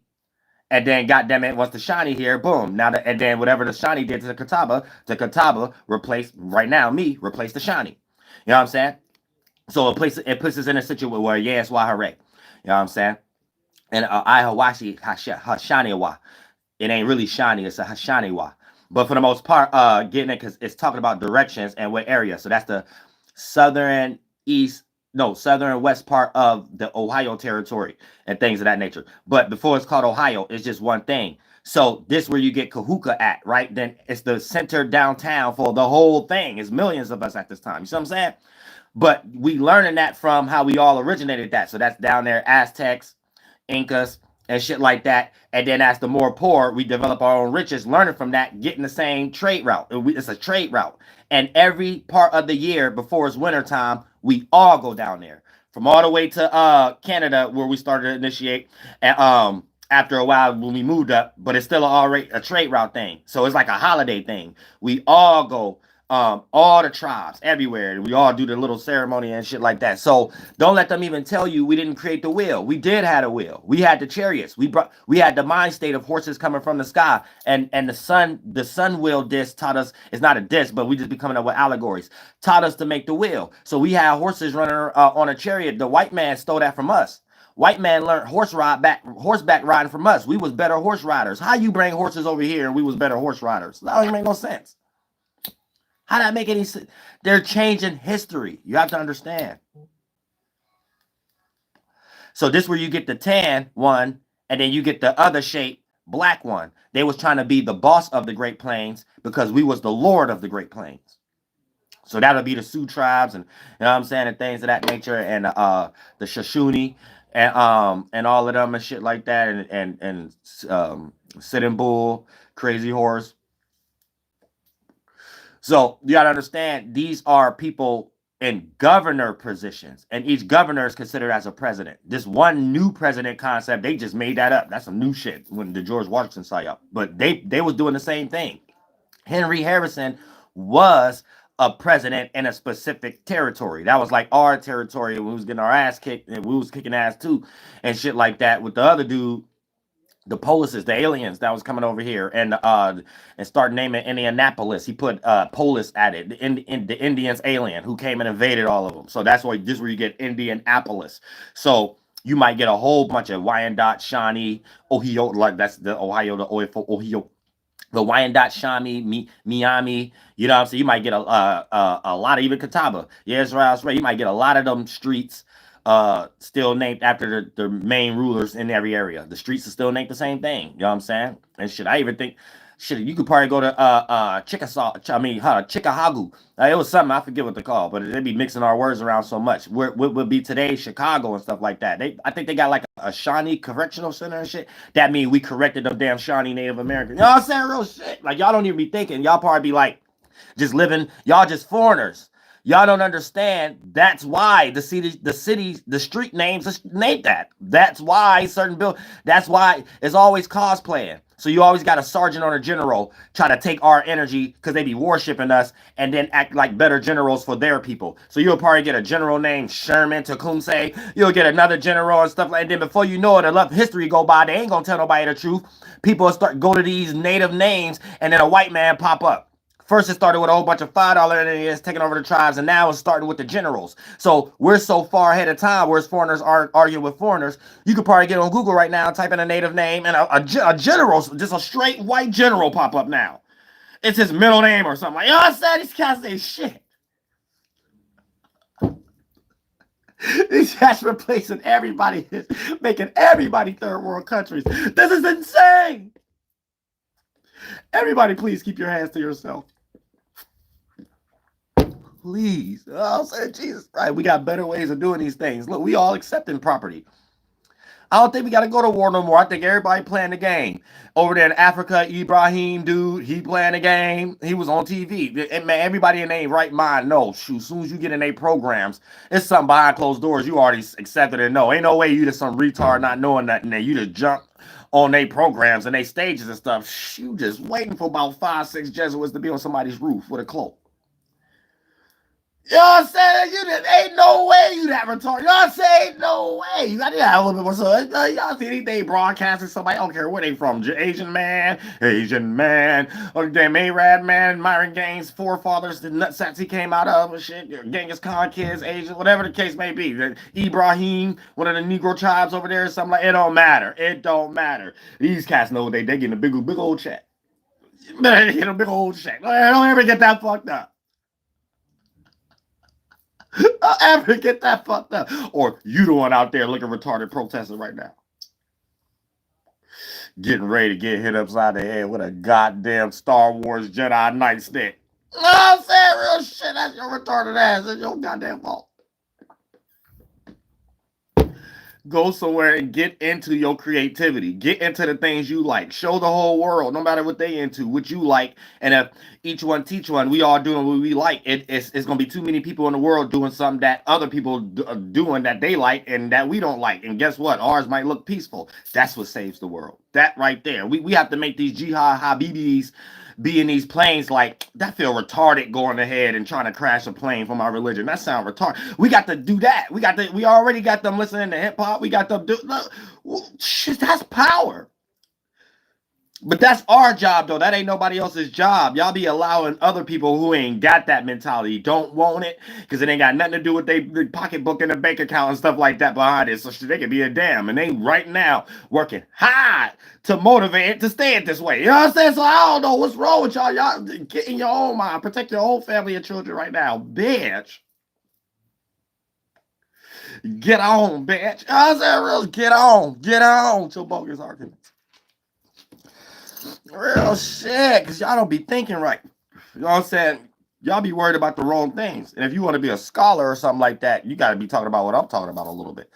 B: and then goddamn it, once the Shawnee here, boom. Now and then whatever the Shawnee did to the Catawba replaced right now me replace the Shawnee. You know what I'm saying? So it puts us in a situation where yes, YAHLAHUÈ. You know what I'm saying? And Ihawashi Hashaniwa. It ain't really Shawnee, it's a Hashaniwa. But for the most part, getting it because it's talking about directions and what area. So that's the southern and west part of the Ohio territory and things of that nature. But before it's called Ohio, it's just one thing. So this where you get Cahuca at, right? Then it's the center downtown for the whole thing. It's millions of us at this time. You see what I'm saying? But we learning that from how we all originated that. So that's down there, Aztecs, Incas, and shit like that. And then as the more poor, we develop our own riches, learning from that, getting the same trade route. It's a trade route. And every part of the year before it's winter time, we all go down there. From all the way to Canada, where we started to initiate after a while when we moved up, but it's still already a trade route thing. So it's like a holiday thing. We all go, all the tribes everywhere. We all do the little ceremony and shit like that. So don't let them even tell you we didn't create the wheel. We did have a wheel. We had the chariots. We had the mind state of horses coming from the sky, and the sun wheel disc taught us. It's not a disc, but we just be coming up with allegories. Taught us to make the wheel. So we had horses running on a chariot. The white man stole that from us. White man learned horseback riding from us. We was better horse riders. How you bring horses over here and we was better horse riders? That don't even make no sense. How that make any sense? They're changing history. You have to understand. So this where you get the tan one, and then you get the other shape, black one. They was trying to be the boss of the Great Plains because we was the lord of the Great Plains. So that'll be the Sioux tribes, and you know what I'm saying, and things of that nature, and the Shoshone, and all of them and shit like that, and Sitting Bull, Crazy Horse. So you gotta understand, these are people in governor positions, and each governor is considered as a president. This one new president concept, they just made that up. That's some new shit when the George Washington side up. But they was doing the same thing. Henry Harrison was a president in a specific territory. That was like our territory. We was getting our ass kicked, and we was kicking ass too, and shit like that. With the other dude, the polices, the aliens that was coming over here, and start naming Indianapolis. He put polis at it, the Indians alien who came and invaded all of them. So that's why this is where you get Indianapolis. So you might get a whole bunch of Wyandotte, Shawnee, Ohio, like that's the Ohio, the Ohio, the Wyandotte, Shawnee, Miami. You know what I'm saying? You might get a lot of even Catawba. Yeah, Israel's right. You might get a lot of them streets still named after the main rulers in every area. The streets are still named the same thing. You know what I'm saying? And shit, I even think shit, you could probably go to Chickasaw, Chickahaga. It was something, I forget what they call, but they be mixing our words around so much. What would be today Chicago and stuff like that. I think they got like a Shawnee Correctional Center and shit. That mean we corrected them damn Shawnee Native Americans. You know what I'm saying? Real shit. Like y'all don't even be thinking. Y'all probably be like just living, y'all just foreigners. Y'all don't understand. That's why the street names are named that. That's why that's why it's always cosplaying. So you always got a sergeant or a general try to take our energy because they be worshiping us and then act like better generals for their people. So you'll probably get a general named Sherman Tecumseh. You'll get another general and stuff like that. And then before you know it, enough history go by. They ain't gonna tell nobody the truth. People will start go to these native names, and then a white man pop up. First, it started with a whole bunch of $5 Indians taking over the tribes, and now it's starting with the generals. So we're so far ahead of time, whereas foreigners are arguing with foreigners. You could probably get on Google right now, type in a native name, and a general, just a straight white general pop up now. It's his middle name or something. Like, oh, I said these cats say shit. These cats replacing everybody, making everybody third world countries. This is insane. Everybody, please keep your hands to yourself. Please. Oh, I'm saying, Jesus, right? We got better ways of doing these things. Look, we all accepting property. I don't think we got to go to war no more. I think everybody playing the game. Over there in Africa, Ibrahim, dude, he playing the game. He was on TV. And man, everybody in their right mind knows. Shoot, as soon as you get in their programs, it's something behind closed doors. You already accepted and know. Ain't no way you just some retard not knowing nothing. That you just jump on their programs and their stages and stuff. You just waiting for about 5, 6 Jesuits to be on somebody's roof with a cloak. You know what I'm saying? You just ain't no way you that retarded. You know what I'm saying? Ain't no way. You gotta have a little bit more. So y'all see anything broadcasting somebody? I don't care where they from. Asian man, or damn Arab man, Myron Gaines forefathers, the nutsacks he came out of, and shit. Genghis Khan kids, Asian, whatever the case may be. Ibrahim, one of the Negro tribes over there, something like. It don't matter. It don't matter. These cats know they getting a big old check. They get a big old check. Don't ever get that fucked up. I'll ever get that fucked up. Or you the one out there looking retarded protesting right now. Getting ready to get hit upside the head with a goddamn Star Wars Jedi nightstick. You know what I'm saying? Real shit. That's your retarded ass. That's your goddamn fault. Go somewhere and get into your creativity. Get into the things you like. Show the whole world, no matter what they into, what you like. And if each one teach one, we all doing what we like. It's going to be too many people in the world doing something that other people are doing that they like and that we don't like. And guess what? Ours might look peaceful. That's what saves the world. That right there. We have to make these jihad habibis be in these planes like that feel retarded going ahead and trying to crash a plane for my religion. That sound retarded. We got to do that. We already got them listening to hip hop. We got them do shit. That's power. But that's our job, though. That ain't nobody else's job. Y'all be allowing other people who ain't got that mentality, don't want it, because it ain't got nothing to do with their pocketbook and their bank account and stuff like that behind it. So they can be a damn. And they right now working hard to motivate it to stay it this way. You know what I'm saying? So I don't know what's wrong with y'all. Y'all get in your own mind. Protect your own family and children right now, bitch. Get on, bitch. You know what I'm saying? Real, get on. Get on. Your bogus arguments. Real shit, because y'all don't be thinking right. You know what I'm saying? Y'all be worried about the wrong things. And if you want to be a scholar or something like that, you got to be talking about what I'm talking about a little bit.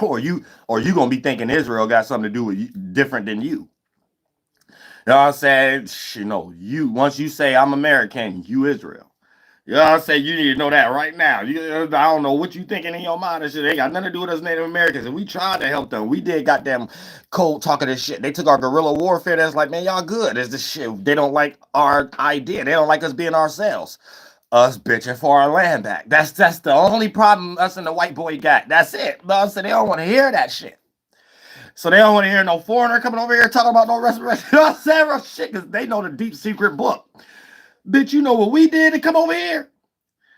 B: or you going to be thinking Israel got something to do with you, different than you. You know what I'm saying? You know, once you say I'm American, you Israel. You know what I'm saying? You need to know that right now. I don't know what you thinking in your mind and shit. They got nothing to do with us Native Americans. And we tried to help them. We did goddamn cold talk of this shit. They took our guerrilla warfare. That's like, man, y'all good. It's this shit. They don't like our idea. They don't like us being ourselves. Us bitching for our land back. That's the only problem us and the white boy got. That's it. But so they don't want to hear that shit. So they don't want to hear no foreigner coming over here talking about no resurrection. You know what I'm saying? Real shit, because they know the deep secret book. Bitch, you know what we did to come over here?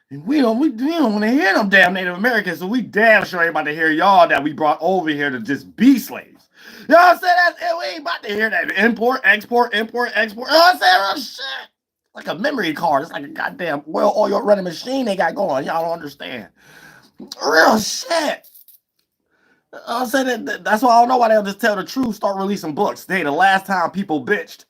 B: And we don't want to hear them damn Native Americans, so we damn sure ain't about to hear y'all that we brought over here to just be slaves. You know what I'm saying? That's it. We ain't about to hear that import, export, import, export. You know what I'm saying? Real shit. Like a memory card. It's like a goddamn oil running machine they got going. Y'all don't understand. Real shit. I'm saying that's why I don't know why they'll just tell the truth, start releasing books. Hey, the last time people bitched,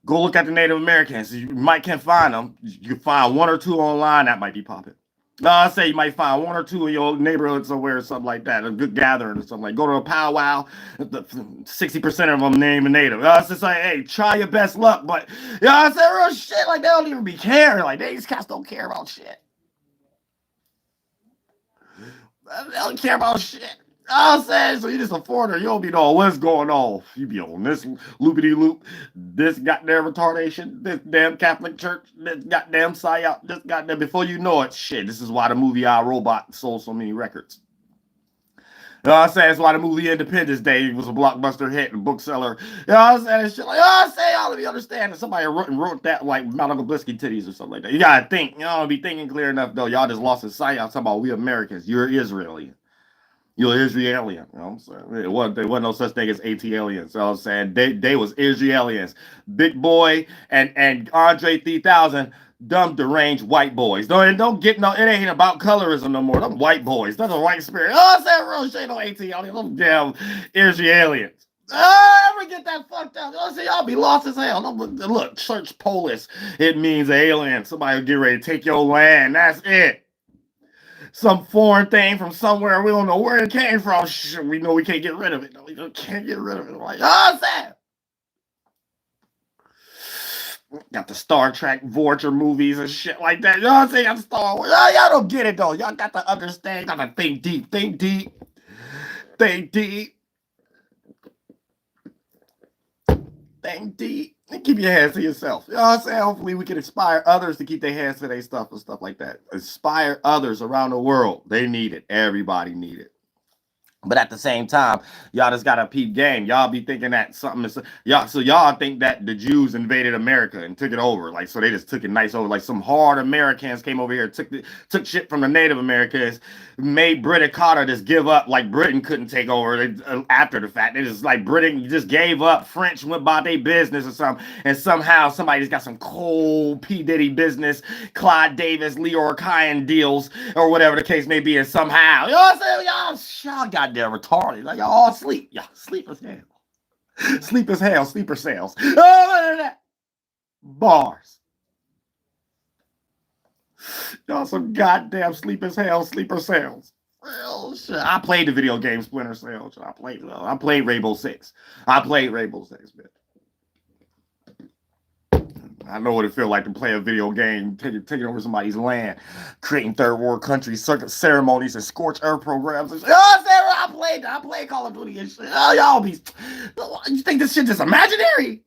B: go look at the Native Americans. You might can't find them. You can find one or two online that might be popping. No, I say you might find one or two in your neighborhood somewhere or something like that. A good gathering or something like. Go to a powwow. 60% of them name a native. It's just like, hey, try your best luck. But you know what I'm saying? Real shit. Like they don't even be caring. Like these cats don't care about shit. They don't care about shit. I'm saying, so you just a foreigner, you don't be knowing what's going on. You be on this loopity loop, this goddamn retardation, this damn Catholic church, this goddamn psyop, this goddamn. Before you know it, shit. This is why the movie I, Robot sold so many records. You know what I'm saying? That's why the movie Independence Day was a blockbuster hit and bookseller. You know what I'm saying? And shit like, oh, I'm saying, y'all let me understand that somebody wrote that like Mount Blisky titties or something like that. You gotta think. You don't be thinking clear enough though. Y'all just lost in sight. I'm talking about we Americans. You're Israeli. You're Israeli. You know what I'm saying? There wasn't no such thing as AT-aliens. You know what I'm saying? They was Israelians. Big Boy and Andre 3000, dumb deranged white boys. Don't get no, it ain't about colorism no more. Them white boys. That's a white spirit. Oh, I'm saying real shit, no AT-aliens. Them damn Israelians. Oh, ever get that fucked up? You see, y'all be lost as hell. Look, search polis. It means alien. Somebody will get ready to take your land. That's it. Some foreign thing from somewhere we don't know where it came from. We know we can't get rid of it. No, we can't get rid of it. Like, oh, sad. Got the Star Trek Voyager movies and shit like that. You know what I'm saying? Got Star Wars. Y'all don't get it though. Y'all got to understand. Got to think deep. Think deep. Think deep. Think deep. And keep your hands to yourself. You know what I'm saying? Hopefully we can inspire others to keep their hands to their stuff and stuff like that. Inspire others around the world. They need it. Everybody need it. But at the same time, y'all just got a peep game. Y'all be thinking that something is y'all think that the Jews invaded America and took it over. Like, so they just took it nice over. Like some hard Americans came over here, took shit from the Native Americans, made Britain Carter just give up. Like Britain couldn't take over after the fact. They just like Britain just gave up. French went about their business or something. And somehow somebody just got some cold P. Diddy business, Clyde Davis, Leor Kyan deals, or whatever the case may be. And somehow, you know what I'm saying? Y'all got they're retarded. Like y'all all sleep. Y'all sleep as hell. Sleep as hell. Sleeper cells. Oh, bars. Y'all some goddamn sleep as hell. Sleeper cells. Well, shit. I played the video game Splinter Cell. I played Rainbow Six. I played Rainbow Six, bitch. I know what it feels like to play a video game, taking over somebody's land, creating third world countries, circuit ceremonies, and scorched earth programs. And shit. Oh, I played Call of Duty and shit. Oh, y'all be, you think this shit is imaginary?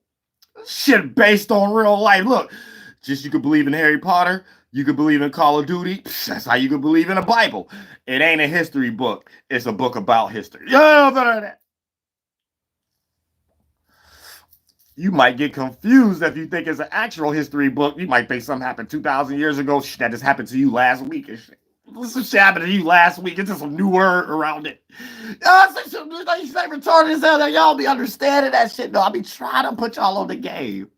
B: Shit based on real life. Look, just you could believe in Harry Potter, you could believe in Call of Duty. That's how you could believe in a Bible. It ain't a history book. It's a book about history. Yeah, better than that. You might get confused if you think it's an actual history book. You might think something happened 2,000 years ago. Shit, that just happened to you last week and shit. Some shit happened to you last week. It's just a new word around it. You say retarded as hell. Y'all be understanding that shit. No, I be trying to put y'all on the game.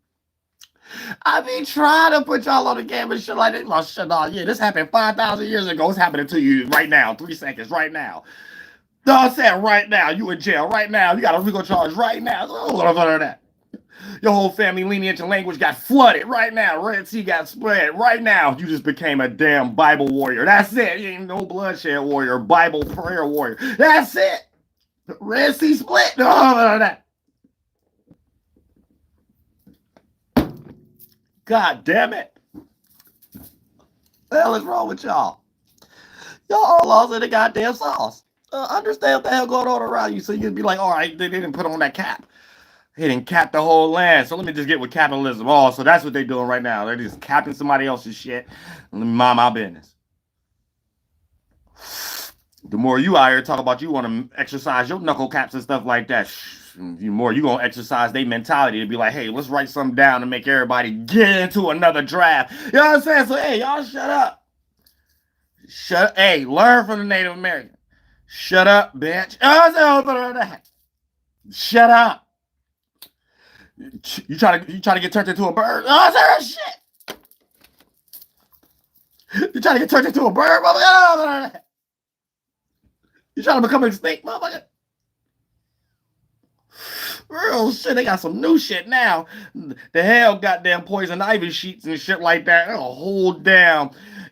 B: I be trying to put y'all on the game and shit like this. Oh, shit, no, yeah, this happened 5,000 years ago. It's happening to you right now. 3 seconds, right now. No, I'm saying right now. You in jail right now. You got a legal charge right now. That. Your whole family lineage and language got flooded right now. Red Sea got spread right now. You just became a damn Bible warrior. That's it. You ain't no bloodshed warrior. Bible prayer warrior. That's it. Red Sea split. No, that. God damn it. What the hell is wrong with y'all? Y'all all lost in the goddamn sauce. Understand what the hell going on around you so you can be like, all right, they didn't put on that cap. They didn't cap the whole land. So let me just get with capitalism. Oh, so that's what they're doing right now. They're just capping somebody else's shit. Let me mind my business. The more you out here talk about you want to exercise your knuckle caps and stuff like that, the more you going to exercise their mentality to be like, hey, let's write something down to make everybody get into another draft. You know what I'm saying? So, hey, y'all shut up. Hey, learn from the Native American. Shut up, bitch. Shut up. You try to get turned into a bird? Oh, shit. You trying to get turned into a bird, motherfucker? You trying to become extinct, motherfucker? Real shit, they got some new shit now. The hell goddamn poison ivy sheets and shit like that. A whole damn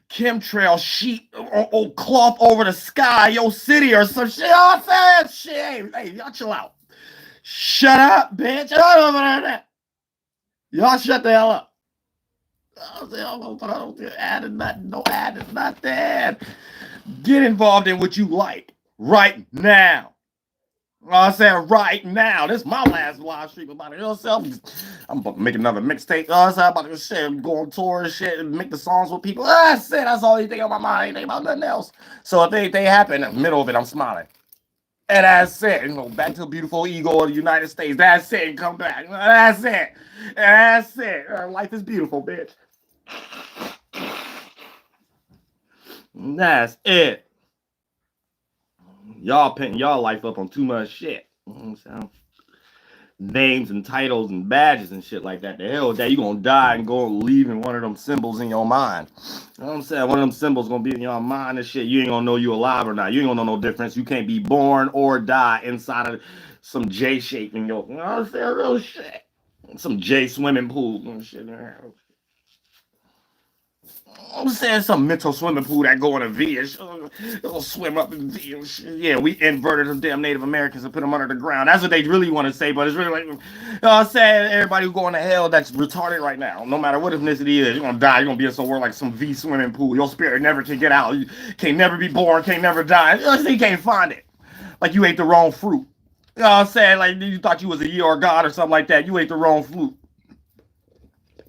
B: chemtrail sheet or cloth over the sky, your city or some shit. Oh, I'm saying shit. Hey, y'all chill out. Shut up, bitch. Y'all shut the hell up. Don't add nothing. Don't add nothing. Get involved in what you like right now. I'm saying right now. This is my last live stream about it. You know what I'm saying? I'm about to make another mixtape. I'm about to shit, go on tour and shit and make the songs with people. That's it. That's all anything on my mind. I ain't thinking about nothing else. So if anything happen in the middle of it, I'm smiling. And that's it. You know, back to the beautiful ego of the United States. That's it. And come back. That's it. That's it. Life is beautiful, bitch. That's it. Y'all painting y'all life up on too much shit. You know what I'm saying? Names and titles and badges and shit like that. The hell with that. You gonna die and go and leave in one of them symbols in your mind. You know what I'm saying? One of them symbols gonna be in your mind and shit. You ain't gonna know you alive or not. You ain't gonna know no difference. You can't be born or die inside of some J shape in your, you know what I'm saying? Real shit. Some J swimming pool and shit. I'm saying some mental swimming pool that go in a V and it'll swim up in V and shit. Yeah, we inverted them damn Native Americans and put them under the ground. That's what they really want to say, but it's really like, you know what I'm saying? Everybody who going to hell that's retarded right now, no matter what ethnicity is, you're going to die. You're going to be in somewhere like some V swimming pool. Your spirit never can get out. You can't never be born, can't never die. You can't find it. Like you ate the wrong fruit. You know what I'm saying? Like you thought you was a year or God or something like that. You ate the wrong fruit.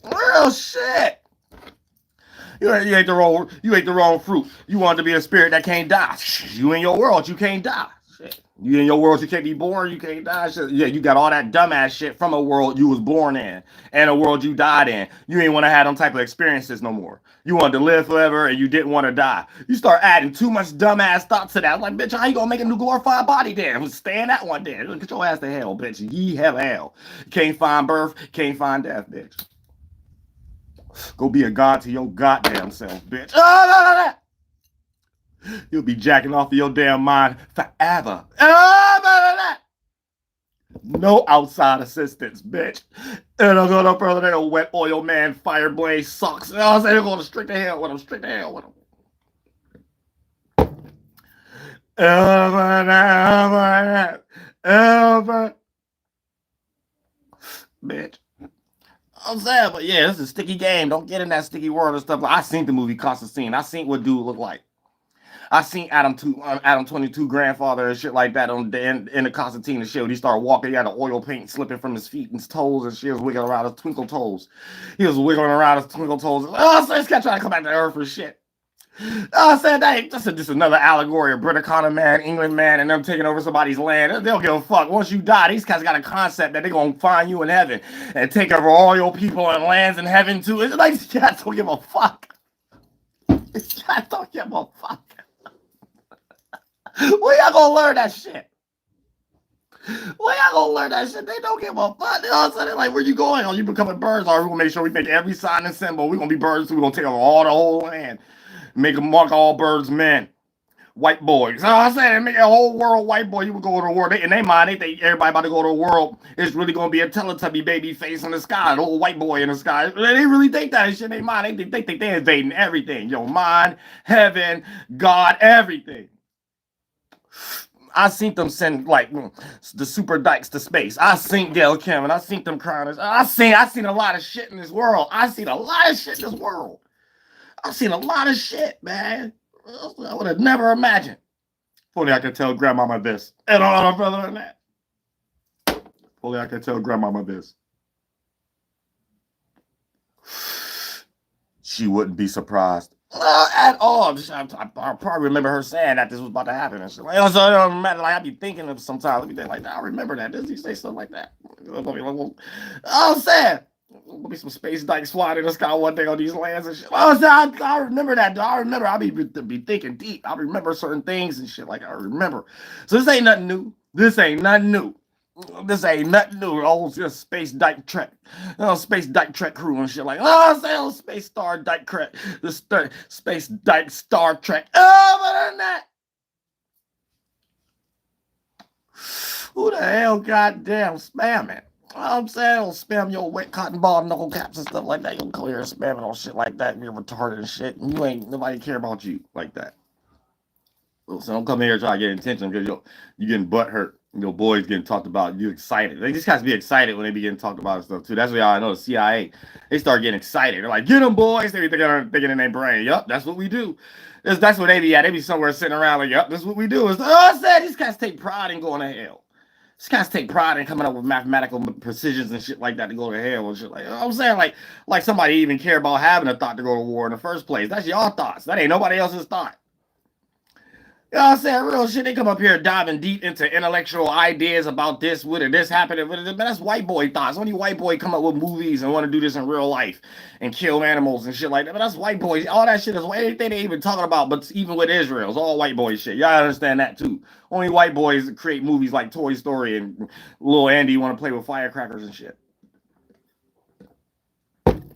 B: Real shit. You ate the wrong fruit. You wanted to be a spirit that can't die. You in your world, you can't die. Shit. You in your world, you can't be born, you can't die. Shit. Yeah, you got all that dumbass shit from a world you was born in and a world you died in. You ain't want to have them type of experiences no more. You wanted to live forever and you didn't want to die. You start adding too much dumbass thoughts to that. I'm like, bitch, how you gonna make a new glorified body then? Stay in that one then. Get your ass to hell, bitch. Ye have hell. Can't find birth, can't find death, bitch. Go be a god to your goddamn self, bitch. You'll be jacking off of your damn mind forever. No outside assistance, bitch. And I'm going up further than a wet oil man, fire blaze sucks. And I was saying, going straight to hell with him, straight to hell with him. Bitch. I'm saying, but yeah, this is a sticky game. Don't get in that sticky world and stuff. I seen the movie Constantine. I seen what dude looked like. I seen Adam 22 grandfather and shit like that in the Constantine and shit. When he started walking, he had the oil paint slipping from his feet and his toes and shit. Was wiggling around his twinkle toes. He was wiggling around his twinkle toes. Oh, so this guy trying to come back to earth for shit. I said that ain't just another allegory of British man, England man, and them taking over somebody's land. They don't give a fuck. Once you die, these guys got a concept that they're gonna find you in heaven and take over all your people and lands in heaven too. It's like these guys don't give a fuck. These guys don't give a fuck. Where y'all gonna learn that shit? Where y'all gonna learn that shit? They don't give a fuck. You know what I'm saying? Like, where you going? Oh, you becoming birds? Or we're gonna make sure we make every sign and symbol. We're gonna be birds too. We're gonna take over all the whole land. Make them mark all birds men. White boys. So I said, make a whole world white boy. You would go to the world. In their mind, they think everybody about to go to the world. It's really going to be a Teletubby baby face in the sky, an old white boy in the sky. They really think that shit in their mind. They think they're invading everything. Your mind, heaven, God, everything. I seen them send like the super dykes to space. I seen Gail Kim and I seen them crying. I seen a lot of shit in this world. I seen a lot of shit in this world. I've seen a lot of shit, man. I would have never imagined. If only I could tell grandmama this. And all further than that. If only I could tell grandmama this. She wouldn't be surprised. At all. I probably remember her saying that this was about to happen and shit. Like, so it don't matter. Like, I be thinking of sometimes. I be thinking like that. I remember that. Does he say something like that? I'm saying. There'll be some space dykes flying in the sky one day on these lands and shit. I remember that, though. I remember. I'll be thinking deep. I remember certain things and shit. Like, I remember. So this ain't nothing new. This ain't nothing new. This ain't nothing new. Oh, just space dyke trek. Space dyke trek crew and shit. Like, space star dyke trek. The space dyke Star Trek. Other than that. Who the hell goddamn spamming? I'm saying, don't spam your wet cotton ball knuckle caps and stuff like that. You'll clear spamming on shit like that. You're retarded and shit. And you ain't nobody care about you like that. So don't come here and try to get attention because you getting butt hurt. Your boys getting talked about. You excited. They just got to be excited when they be getting talked about and stuff too. That's why I know the CIA. They start getting excited. They're like, get them boys. They be thinking in their brain. Yup, that's what we do. That's what they be at. They be somewhere sitting around like, yup, that's what we do. I said these guys take pride in going to hell. These guys take pride in coming up with mathematical precisions and shit like that to go to hell and shit like that. I'm saying like somebody even care about having a thought to go to war in the first place. That's y'all thoughts. That ain't nobody else's thought. You know what I'm saying? Real shit. They come up here diving deep into intellectual ideas about this, would this happen? Man, that's white boy thoughts. Only white boy come up with movies and want to do this in real life and kill animals and shit like that. But that's white boys. All that shit is anything they even talking about. But even with Israel, it's all white boy shit. Y'all understand that too. Only white boys create movies like Toy Story and Little Andy want to play with firecrackers and shit.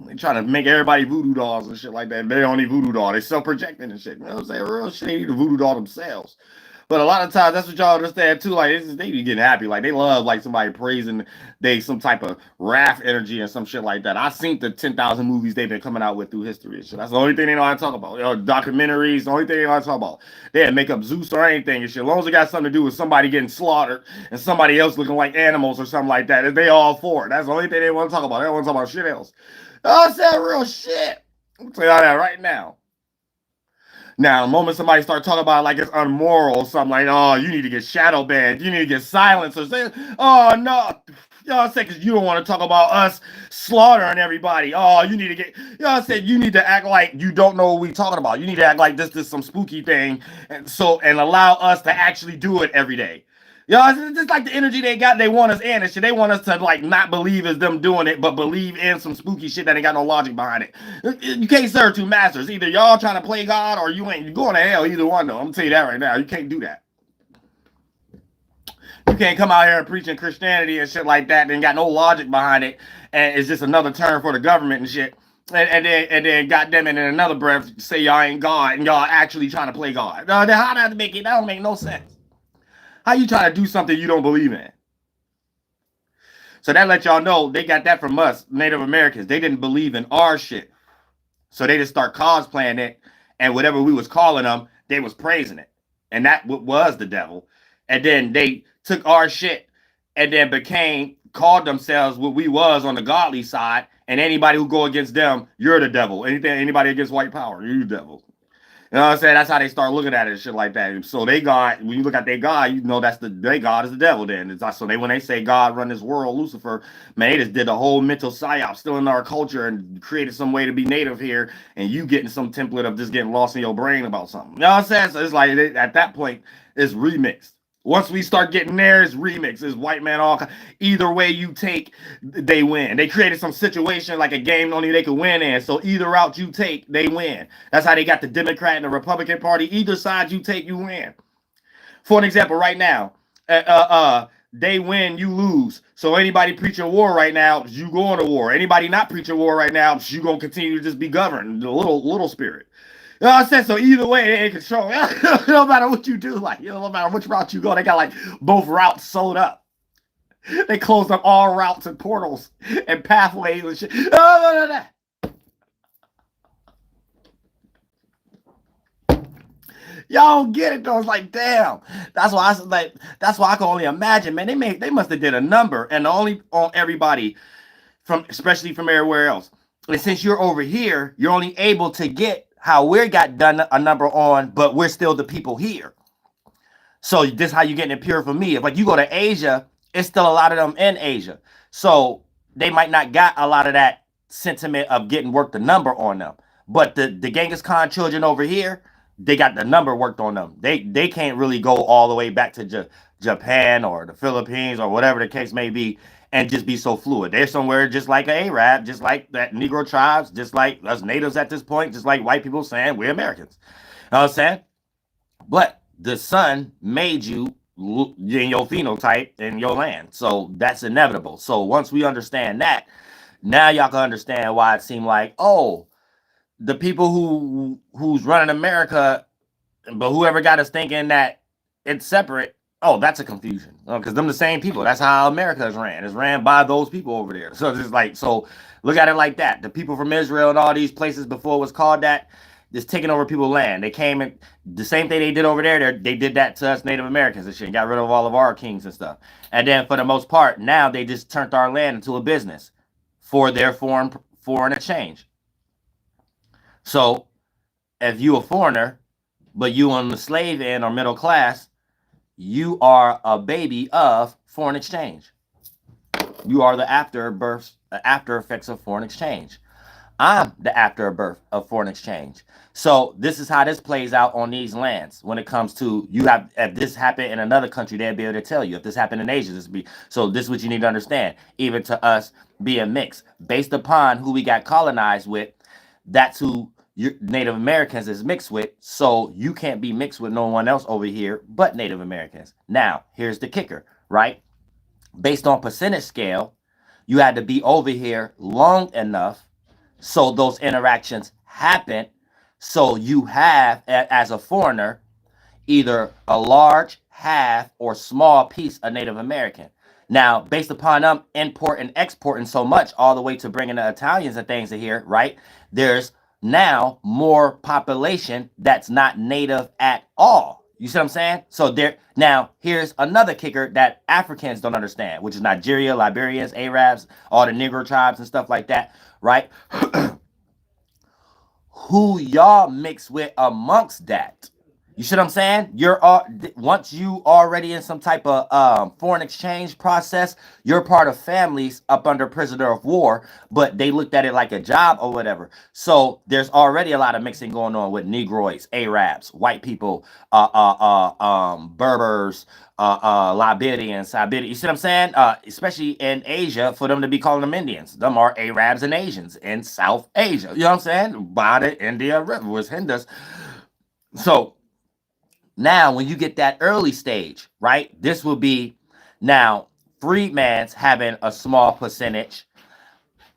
B: They trying to make everybody voodoo dolls and shit like that. They don't need voodoo doll. They self-projecting and shit. You know what I'm saying? Real shit. They need a voodoo doll themselves. But a lot of times, that's what y'all understand too. Like, they be getting happy. Like, they love like somebody praising they some type of wrath energy and some shit like that. I seen the 10,000 movies they've been coming out with through history and shit. That's the only thing they know how to talk about. Documentaries, the only thing they know how to talk about. They had make up Zeus or anything and shit. As long as it got something to do with somebody getting slaughtered and somebody else looking like animals or something like that, they all for it. That's the only thing they want to talk about. They don't want to talk about shit else. I said real shit. I'm telling y'all that right now. Now, the moment somebody start talking about it like it's unmoral or something like, oh, you need to get shadow banned, you need to get silenced, or say, oh no, y'all say because you don't want to talk about us slaughtering everybody. Oh, you need to get, y'all said you need to act like you don't know what we talking about. You need to act like this is some spooky thing, and allow us to actually do it every day. Y'all, it's just like the energy they got, they want us in and shit. They want us to like not believe it's them doing it, but believe in some spooky shit that ain't got no logic behind it. You can't serve two masters. Either y'all trying to play God or you ain't. You're going to hell, either one though. I'm gonna tell you that right now. You can't do that. You can't come out here and preaching Christianity and shit like that and got no logic behind it, and it's just another term for the government and shit. And then goddamn it, in another breath say y'all ain't God and y'all actually trying to play God. How that make it? That don't make no sense. How you trying to do something you don't believe in? So that let y'all know they got that from us, Native Americans. They didn't believe in our shit. So they just start cosplaying it, and whatever we was calling them, they was praising it. And that was the devil. And then they took our shit and then called themselves what we was on the godly side. And anybody who go against them, you're the devil. Anybody against white power, you're the devil. You know what I'm saying? That's how they start looking at it and shit like that. So they God, when you look at their God, you know that's their God is the devil then. It's not, so when they say God run this world, Lucifer, man, they just did a whole mental psyop still in our culture and created some way to be native here, and you getting some template of just getting lost in your brain about something. You know what I'm saying? So it's like at that point, it's remixed. Once we start getting there, it's remix. It's white man all. Either way you take, they win. They created some situation like a game only they could win in. So either route you take, they win. That's how they got the Democrat and the Republican Party. Either side you take, you win. For an example, right now, they win, you lose. So anybody preaching war right now, you going to war. Anybody not preaching war right now, you gonna continue to just be governed. The little spirit. You know what I'm saying? So either way, they in control. No matter what you do, like, no matter which route you go, they got like both routes sold up. They closed up all routes and portals and pathways and shit. Y'all don't get it though. It's like, damn. That's why I can only imagine, man. They must have did a number, and only on everybody especially from everywhere else. And since you're over here, you're only able to get how we got done a number on, but we're still the people here. So this is how you're getting it pure for me. If like you go to Asia, it's still a lot of them in Asia. So they might not got a lot of that sentiment of getting worked the number on them. But the Genghis Khan children over here, they got the number worked on them. They can't really go all the way back to Japan or the Philippines or whatever the case may be and just be so fluid. They're somewhere just like an Arab, just like that Negro tribes, just like us natives at this point, just like white people saying we're Americans. You know what I'm saying? But the sun made you in your phenotype in your land. So that's inevitable. So once we understand that, now y'all can understand why it seemed like, oh, the people who's running America, but whoever got us thinking that it's separate, oh, that's a confusion. Because them the same people. That's how America is ran. It's ran by those people over there. So it's just like, so look at it like that. The people from Israel and all these places before it was called that, just taking over people's land. They came and the same thing they did over there, they did that to us Native Americans and shit. Got rid of all of our kings and stuff. And then for the most part, now they just turned our land into a business for their foreign exchange. So if you a foreigner, but you on the slave end or middle class, you are a baby of foreign exchange. You are the after effects of foreign exchange. I'm the afterbirth of foreign exchange. So this is how this plays out on these lands when it comes to you have, if this happened in another country, they'll be able to tell you. If this happened in Asia, this would be. So this is what you need to understand. Even to us being mixed based upon who we got colonized with, that's who your Native Americans is mixed with. So you can't be mixed with no one else over here but Native Americans. Now, here's the kicker, right? Based on percentage scale, you had to be over here long enough so those interactions happen. So you have, as a foreigner, either a large, half, or small piece of Native American. Now, based upon them importing and exporting so much all the way to bringing the Italians and things in here, right? There's now more population that's not native at all. You see what I'm saying? So there. Now, here's another kicker that Africans don't understand, which is Nigeria, Liberians, Arabs, all the Negro tribes and stuff like that, right? Who y'all mix with amongst that? You see what I'm saying? You're once you already in some type of foreign exchange process, you're part of families up under prisoner of war, but they looked at it like a job or whatever. So there's already a lot of mixing going on with Negroids, Arabs, white people, Berbers, Liberians, Siberians. You see what I'm saying? Especially in Asia, for them to be calling them Indians. Them are Arabs and Asians in South Asia. You know what I'm saying? By the India River was Hindus. So now, when you get that early stage, right, this will be now freedman's having a small percentage.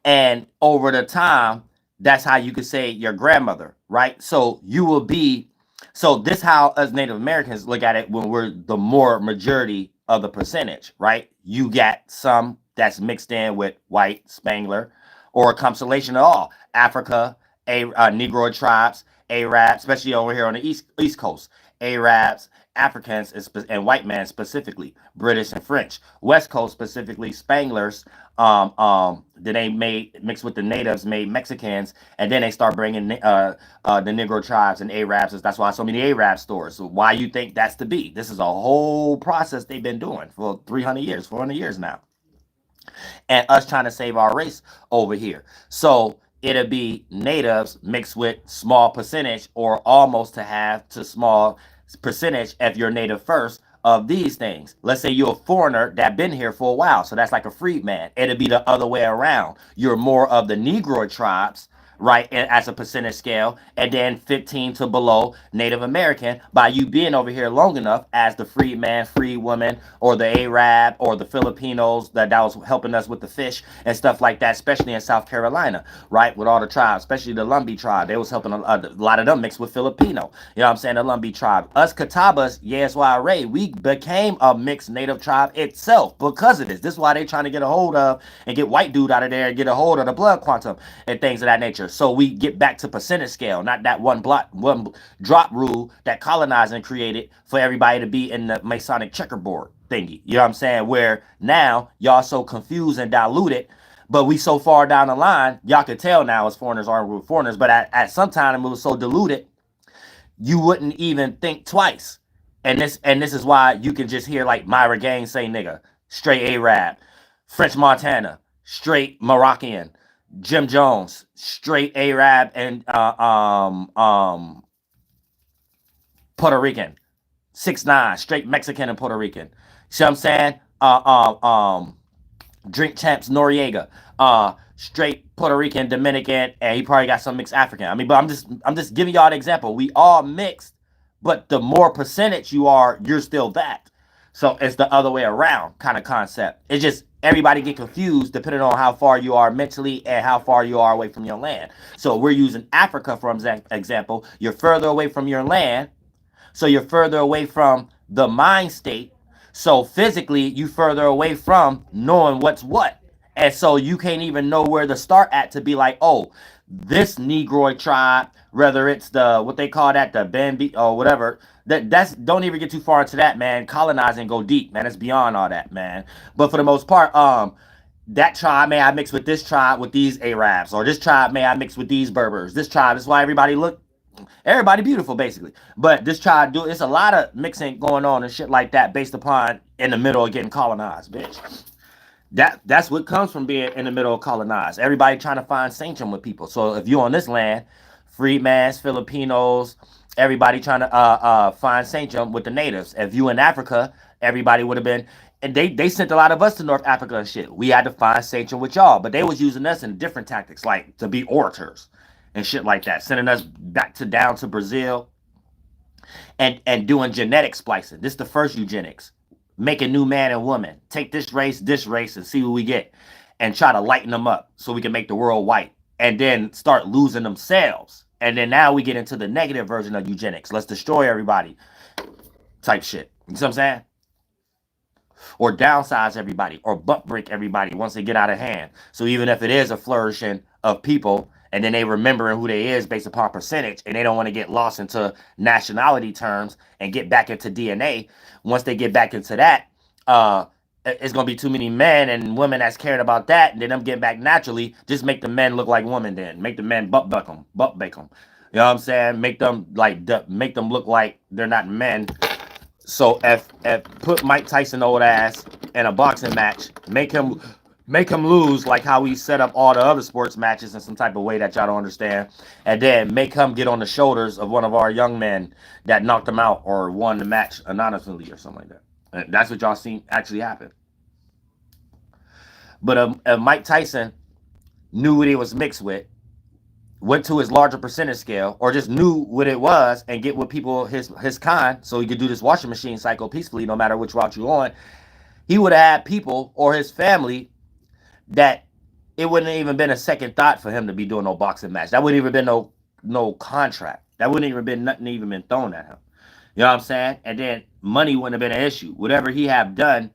B: And over the time, that's how you could say your grandmother, right? So you will be, so this how us Native Americans look at it when we're the more majority of the percentage, right? You get some that's mixed in with white, Spangler, or a constellation of all. Africa, Negro tribes, Arabs, especially over here on the East Coast. Arabs, Africans and white man specifically, British and French. West Coast specifically, Spanglers. Then they mixed with the natives, made Mexicans, and then they start bringing the Negro tribes and Arabs. That's why so many Arab stores. So why you think that's to be? This is a whole process they've been doing for 300 years, 400 years now, and us trying to save our race over here. So it'll be natives mixed with small percentage or almost to have to small percentage if you're native first of these things. Let's say you're a foreigner that been here for a while, so that's like a freedman. It'll be the other way around. You're more of the Negro tribes, right, as a percentage scale, and then 15 to below Native American by you being over here long enough as the free man, free woman, or the Arab, or the Filipinos that was helping us with the fish and stuff like that, especially in South Carolina, right, with all the tribes, especially the Lumbee tribe. They was helping a lot of them mixed with Filipino. You know what I'm saying? The Lumbee tribe. Us Catawbas, YAHLAHUÈ, we became a mixed Native tribe itself because of this. This is why they trying to get a hold of and get white dude out of there and get a hold of the blood quantum and things of that nature. So we get back to percentage scale, not that one drop rule that colonizing created for everybody to be in the Masonic checkerboard thingy. You know what I'm saying? Where now y'all so confused and diluted, but we so far down the line, y'all could tell now as foreigners aren't foreigners, but at some time it was so diluted, you wouldn't even think twice. And this is why you can just hear like Myra Gaines say nigga, straight Arab, French Montana, straight Moroccan, Jim Jones, straight Arab and Puerto Rican, 6ix9ine, straight Mexican and Puerto Rican. See what I'm saying? Drink Champs Noriega, straight Puerto Rican, Dominican, and he probably got some mixed African. I mean, but I'm just giving y'all an example. We all mixed, but the more percentage you are, you're still that. So it's the other way around kind of concept. It's just everybody get confused depending on how far you are mentally and how far you are away from your land. So we're using Africa for example. You're further away from your land, so you're further away from the mind state. So physically, you further away from knowing what's what. And so you can't even know where to start at to be like, oh, this Negroid tribe, whether it's the, what they call that, the Bambi or whatever, that's don't even get too far into that, man. Colonizing go deep, man. It's beyond all that, man. But for the most part, that tribe may I mix with this tribe with these Arabs, or this tribe may I mix with these Berbers. This tribe is why everybody beautiful basically, but this tribe do it's a lot of mixing going on and shit like that based upon in the middle of getting colonized, bitch. That's what comes from being in the middle of colonized. Everybody trying to find sanctum with people. So if you're on this land, freedmans, Filipinos, everybody trying to find sanctum with the natives. If you in Africa, everybody would have been, and they sent a lot of us to North Africa and shit. We had to find sanctum with y'all, but they was using us in different tactics, like to be orators and shit like that, sending us back down to Brazil and doing genetic splicing. This is the first eugenics. Make a new man and woman. Take this race, and see what we get. And try to lighten them up so we can make the world white. And then start losing themselves. And then now we get into the negative version of eugenics. Let's destroy everybody type shit. You see what I'm saying? Or downsize everybody. Or butt break everybody once they get out of hand. So even if it is a flourishing of people, and then they remembering who they is based upon percentage, and they don't want to get lost into nationality terms and get back into DNA. Once they get back into that, it's going to be too many men and women that's caring about that, and then them getting back naturally. Just make the men look like women then. Make the men butt bake them. You know what I'm saying? Make them look like they're not men. So if put Mike Tyson old ass in a boxing match, make him lose like how we set up all the other sports matches in some type of way that y'all don't understand. And then make him get on the shoulders of one of our young men that knocked him out or won the match anonymously or something like that. And that's what y'all seen actually happen. But if Mike Tyson knew what he was mixed with, went to his larger percentage scale, or just knew what it was and get with people his kind so he could do this washing machine cycle peacefully no matter which route you're on, he would have had people or his family that it wouldn't have even been a second thought for him to be doing no boxing match. That wouldn't even been no contract. That wouldn't even been nothing even been thrown at him. You know what I'm saying? And then money wouldn't have been an issue. Whatever he have done,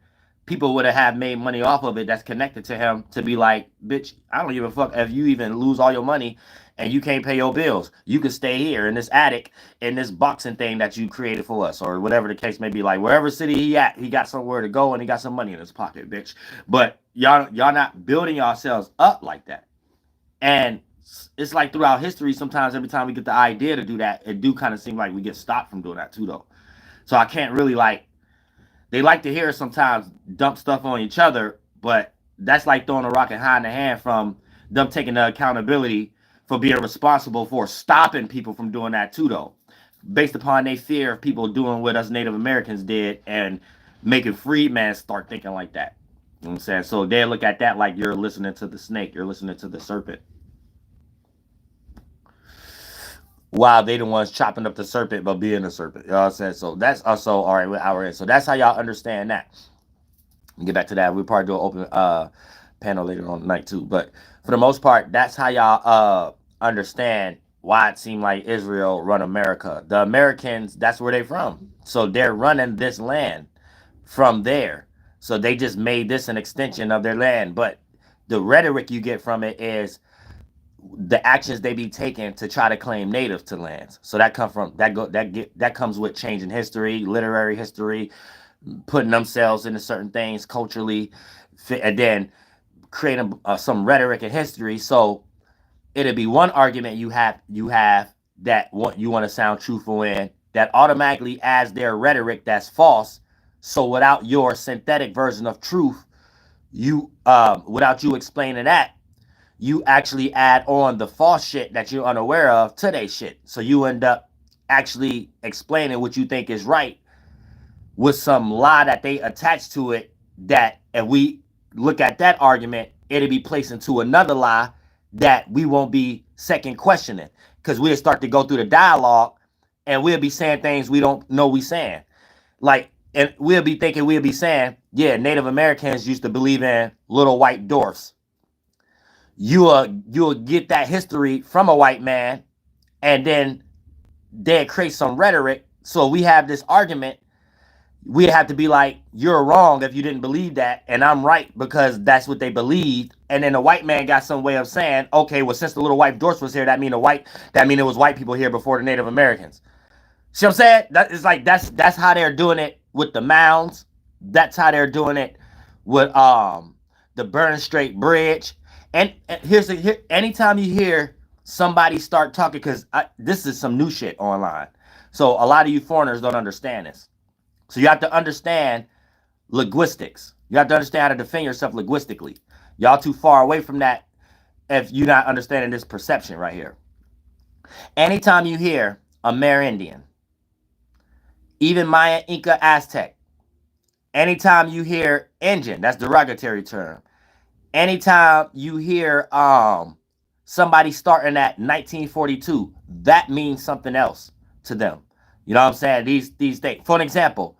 B: people would have made money off of it that's connected to him to be like, bitch, I don't give a fuck if you even lose all your money and you can't pay your bills. You can stay here in this attic in this boxing thing that you created for us, or whatever the case may be. Like wherever city he at, he got somewhere to go and he got some money in his pocket, bitch. But y'all not building yourselves up like that. And it's like throughout history, sometimes every time we get the idea to do that, it do kind of seem like we get stopped from doing that too, though. So I can't really like. They like to hear sometimes dump stuff on each other, but that's like throwing a rock and hiding the hand from them taking the accountability for being responsible for stopping people from doing that too, though, based upon their fear of people doing what us Native Americans did and making freedmen start thinking like that. You know what I'm saying? So they look at that like you're listening to the snake, you're listening to the serpent. Wow, they the ones chopping up the serpent but being a serpent. You know what I'm saying? So that's also all right with our end. So that's how y'all understand that. We'll get back to that. We'll probably do an open panel later on tonight too. But for the most part, that's how y'all understand why it seemed like Israel run America. The Americans, that's where they from. So they're running this land from there. So they just made this an extension of their land. But the rhetoric you get from it is the actions they be taking to try to claim native to lands. So that comes with changing history, literary history, putting themselves into certain things culturally, and then creating some rhetoric and history. So it'll be one argument you have that you want to sound truthful in, that automatically adds their rhetoric that's false. So without your synthetic version of truth, without you explaining that, you actually add on the false shit that you're unaware of to their shit. So you end up actually explaining what you think is right with some lie that they attach to it, that if we look at that argument, it'll be placed into another lie that we won't be second questioning, because we'll start to go through the dialogue and we'll be saying things we don't know we saying. Like, and we'll be saying, yeah, Native Americans used to believe in little white dwarfs. You'll get that history from a white man, and then they create some rhetoric. So we have this argument. We have to be like, you're wrong if you didn't believe that, and I'm right because that's what they believed. And then the white man got some way of saying, okay, well, since the little white dwarfs was here, that mean it was white people here before the Native Americans. See what I'm saying? That is like that's how they're doing it with the mounds. That's how they're doing it with the Burning Strait Bridge. And anytime you hear somebody start talking, because this is some new shit online, so a lot of you foreigners don't understand this. So you have to understand linguistics. You have to understand how to defend yourself linguistically. Y'all too far away from that if you're not understanding this perception right here. Anytime you hear Amerindian, even Maya, Inca, Aztec, anytime you hear Indian, that's derogatory term. Anytime you hear somebody starting at 1942, that means something else to them. You know what I'm saying? These things. For an example,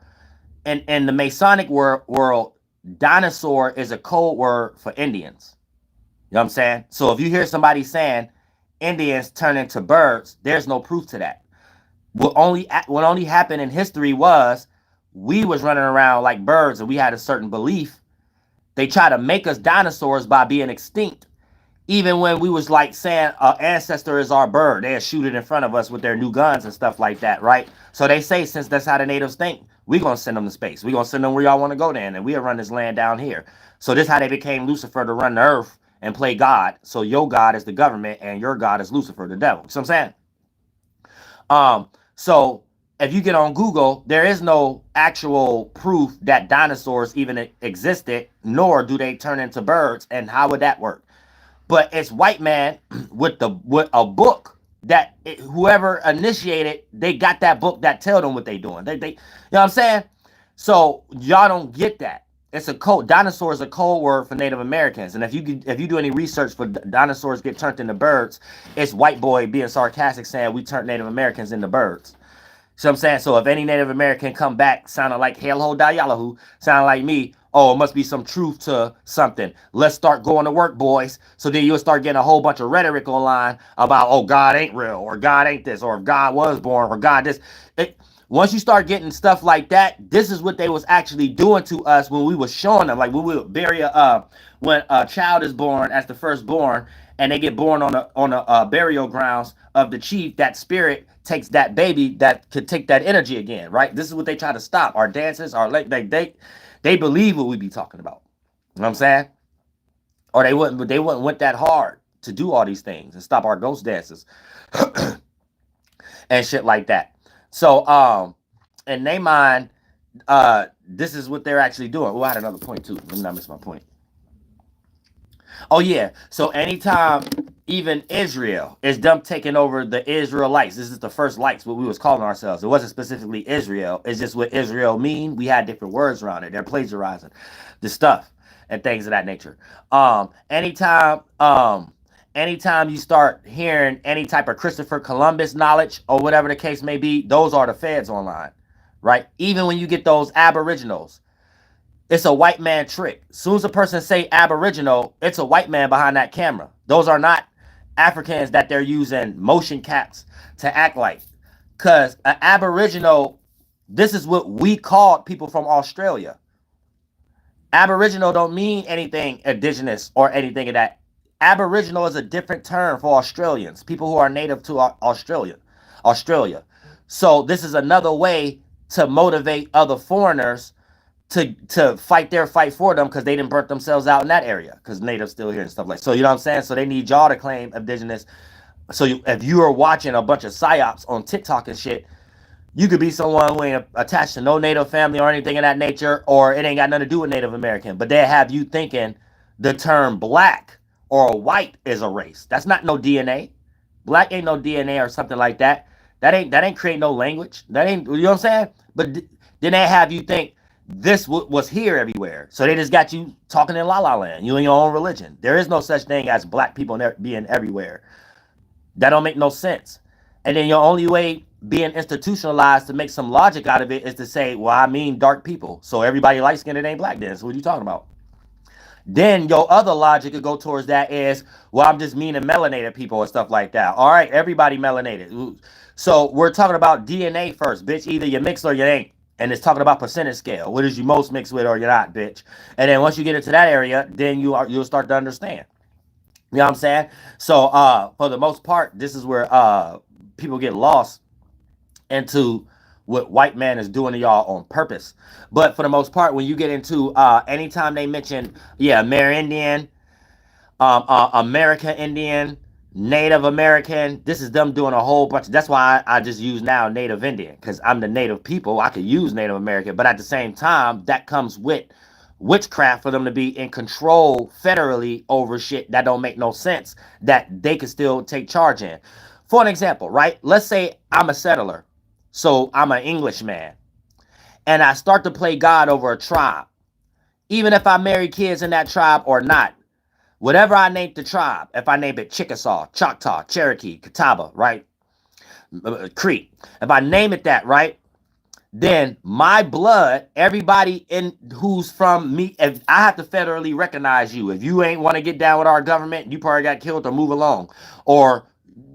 B: in the Masonic world, dinosaur is a code word for Indians. You know what I'm saying? So if you hear somebody saying Indians turn into birds, there's no proof to that. What only happened in history was we was running around like birds and we had a certain belief. They try to make us dinosaurs by being extinct. Even when we was like saying our ancestor is our bird, they'll shoot it in front of us with their new guns and stuff like that, right? So they say, since that's how the natives think, we're going to send them to space. We're going to send them where y'all want to go then, and we'll run this land down here. So this is how they became Lucifer, to run the earth and play God. So your God is the government and your God is Lucifer, the devil. You know what I'm saying? So if you get on Google, there is no actual proof that dinosaurs even existed, nor do they turn into birds. And how would that work? But it's white man with a book that whoever initiated, they got that book that tell them what they doing. They you know what I'm saying? So y'all don't get that. It's a code. Dinosaur is a code word for Native Americans. And if you do any research for dinosaurs get turned into birds, it's white boy being sarcastic saying we turned Native Americans into birds. See what I'm saying? So if any Native American come back sounding like HAEL'HO, YAHLAHUÈ, sounding like me, oh, it must be some truth to something. Let's start going to work, boys. So then you'll start getting a whole bunch of rhetoric online about, oh, God ain't real, or God ain't this, or if God was born, or God this. Once you start getting stuff like that, this is what they was actually doing to us when we was showing them. Like when we would bury when a child is born as the firstborn, and they get born on a burial grounds of the chief. That spirit takes that baby that could take that energy again, right? This is what they try to stop. Our dances, our they believe what we be talking about. You know what I'm saying? Or they wouldn't went that hard to do all these things and stop our ghost dances and shit like that. So in their mind, this is what they're actually doing. Oh, I had another point too. Let me not miss my point. Oh yeah. So anytime even Israel is them taking over the Israelites, this is the first lights, what we was calling ourselves. It wasn't specifically Israel. It's just what Israel mean. We had different words around it. They're plagiarizing the stuff and things of that nature. Anytime you start hearing any type of Christopher Columbus knowledge or whatever the case may be, those are the feds online, right? Even when you get those aboriginals, it's a white man trick. As soon as a person say aboriginal, it's a white man behind that camera. Those are not Africans that they're using motion caps to act like. Because an aboriginal, this is what we called people from Australia. Aboriginal don't mean anything indigenous or anything of that. Aboriginal is a different term for Australians, people who are native to Australia. So this is another way to motivate other foreigners to fight their fight for them, because they didn't burn themselves out in that area because natives still here and stuff like that. So you know what I'm saying? So they need y'all to claim indigenous. So if you are watching a bunch of psyops on TikTok and shit, you could be someone who ain't attached to no native family or anything of that nature, or it ain't got nothing to do with Native American, but they have you thinking the term black or white is a race. That's not no DNA. Black ain't no DNA or something like that. That ain't create no language. That ain't, you know what I'm saying? But then they have you think this was here everywhere. So they just got you talking in La La Land. You in your own religion. There is no such thing as black people being everywhere. That don't make no sense. And then your only way being institutionalized to make some logic out of it is to say, well, I mean dark people. So everybody light skinned, it ain't black then. So what are you talking about? Then your other logic could go towards that is, well, I'm just meaning melanated people and stuff like that. All right, everybody melanated. So we're talking about DNA first, bitch. Either you mix or you ain't. And it's talking about percentage scale. What is you most mixed with or you're not, bitch? And then once you get into that area, then you'll start to understand. You know what I'm saying? So for the most part, this is where people get lost into what white man is doing to y'all on purpose. But for the most part, when you get into anytime they mention, Amerindian, American Indian, Native American, this is them doing a whole bunch. That's why I just use now Native Indian, because I'm the native people. I could use Native American, but at the same time, that comes with witchcraft for them to be in control federally over shit that don't make no sense, that they can still take charge in. For an example, right? Let's say I'm a settler. So I'm an Englishman, and I start to play God over a tribe. Even if I marry kids in that tribe or not, whatever I name the tribe, if I name it Chickasaw, Choctaw, Cherokee, Catawba, right? Creek. If I name it that, right? Then my blood, everybody in who's from me, if I have to federally recognize you. If you ain't want to get down with our government, you probably got killed or move along. Or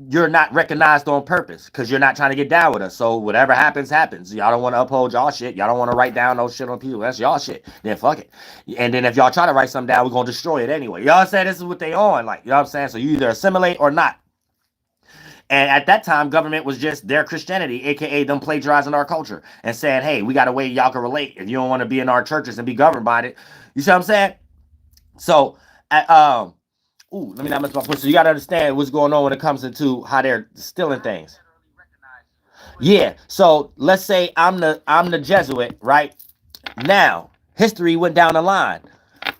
B: you're not recognized on purpose because you're not trying to get down with us. So whatever happens, happens. Y'all don't want to uphold y'all shit. Y'all don't want to write down no shit on people. That's y'all shit. Then fuck it. And then if y'all try to write something down, we're going to destroy it anyway. Y'all say this is what they on. Like, you know what I'm saying? So you either assimilate or not. And at that time, government was just their Christianity, aka them plagiarizing our culture and saying, hey, we got a way y'all can relate. If you don't want to be in our churches and be governed by it. You see what I'm saying? So, let me not miss my point. So you got to understand what's going on when it comes into how they're stealing things. Yeah. So let's say I'm the Jesuit, right? Now, history went down the line.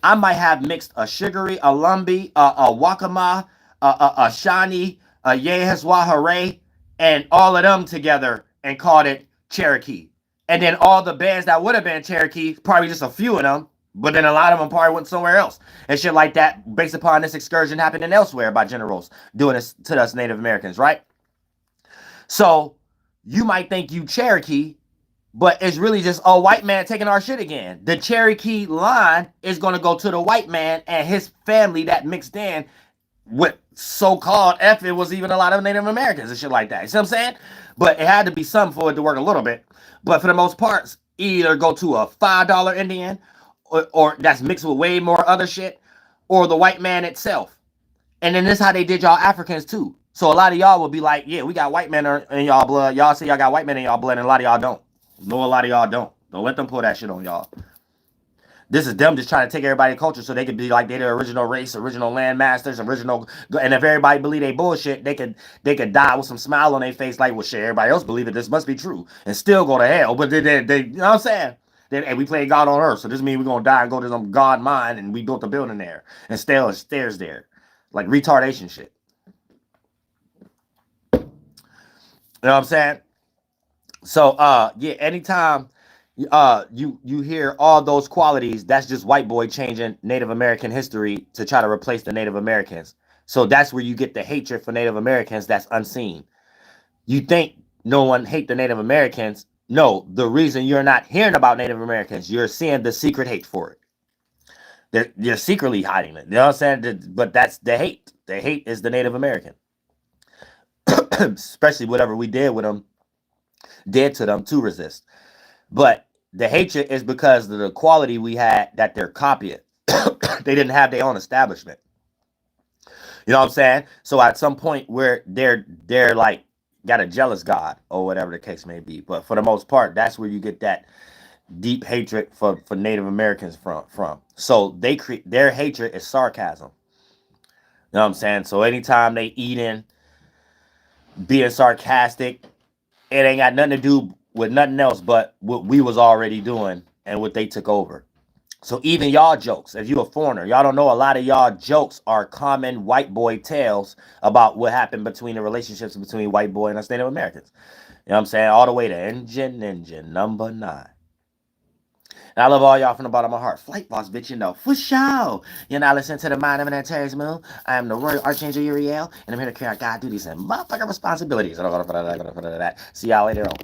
B: I might have mixed a Sugary, a Lumbee, a Wakama, a Shawnee, a YAHLAHUÈ, and all of them together and called it Cherokee. And then all the bands that would have been Cherokee, probably just a few of them, but then a lot of them probably went somewhere else and shit like that, based upon this excursion happening elsewhere by generals doing this to us Native Americans, right? So you might think you Cherokee, but it's really just a white man taking our shit again. The Cherokee line is going to go to the white man and his family that mixed in with so-called F, it was even a lot of Native Americans and shit like that. You see what I'm saying? But it had to be something for it to work a little bit. But for the most part, either go to a $5 Indian or that's mixed with way more other shit, or the white man itself. And then this is how they did y'all Africans too. So a lot of y'all will be like, yeah, we got white men in y'all blood. Y'all say y'all got white men in y'all blood, and a lot of y'all don't. No, a lot of y'all don't. Don't let them pull that shit on y'all. This is them just trying to take everybody's culture so they could be like they the original race, original land masters, original. And if everybody believe they bullshit, they could die with some smile on their face, like, well, shit, everybody else believe it. This must be true, and still go to hell. But they you know what I'm saying? Hey, we play God on earth, so this means we're gonna die and go to some God mind, and we built a building there and stairs there, like retardation shit. You know what I'm saying? So yeah, anytime you hear all those qualities, that's just white boy changing Native American history to try to replace the Native Americans. So that's where you get the hatred for Native Americans that's unseen. You think no one hate the Native Americans. No, the reason you're not hearing about Native Americans, you're seeing the secret hate for it. You're secretly hiding it. You know what I'm saying? But that's the hate. The hate is the Native American. Especially whatever we did with them, did to them to resist. But the hatred is because of the quality we had that they're copying. They didn't have their own establishment. You know what I'm saying? So at some point where they're like got a jealous God or whatever the case may be. But for the most part, that's where you get that deep hatred for Native Americans from. So their hatred is sarcasm. You know what I'm saying? So anytime they eat in being sarcastic, it ain't got nothing to do with nothing else but what we was already doing and what they took over. So even y'all jokes, if you a foreigner, y'all don't know a lot of y'all jokes are common white boy tales about what happened between the relationships between white boy and us Native Americans. You know what I'm saying? All the way to engine number 9. And I love all y'all from the bottom of my heart. Flight boss, bitch, you know, for sure. You're not listening to the Mind of an Antares Moon. I am the Royal Archangel Uriel, and I'm here to carry out God duties and motherfucking responsibilities. See y'all later on.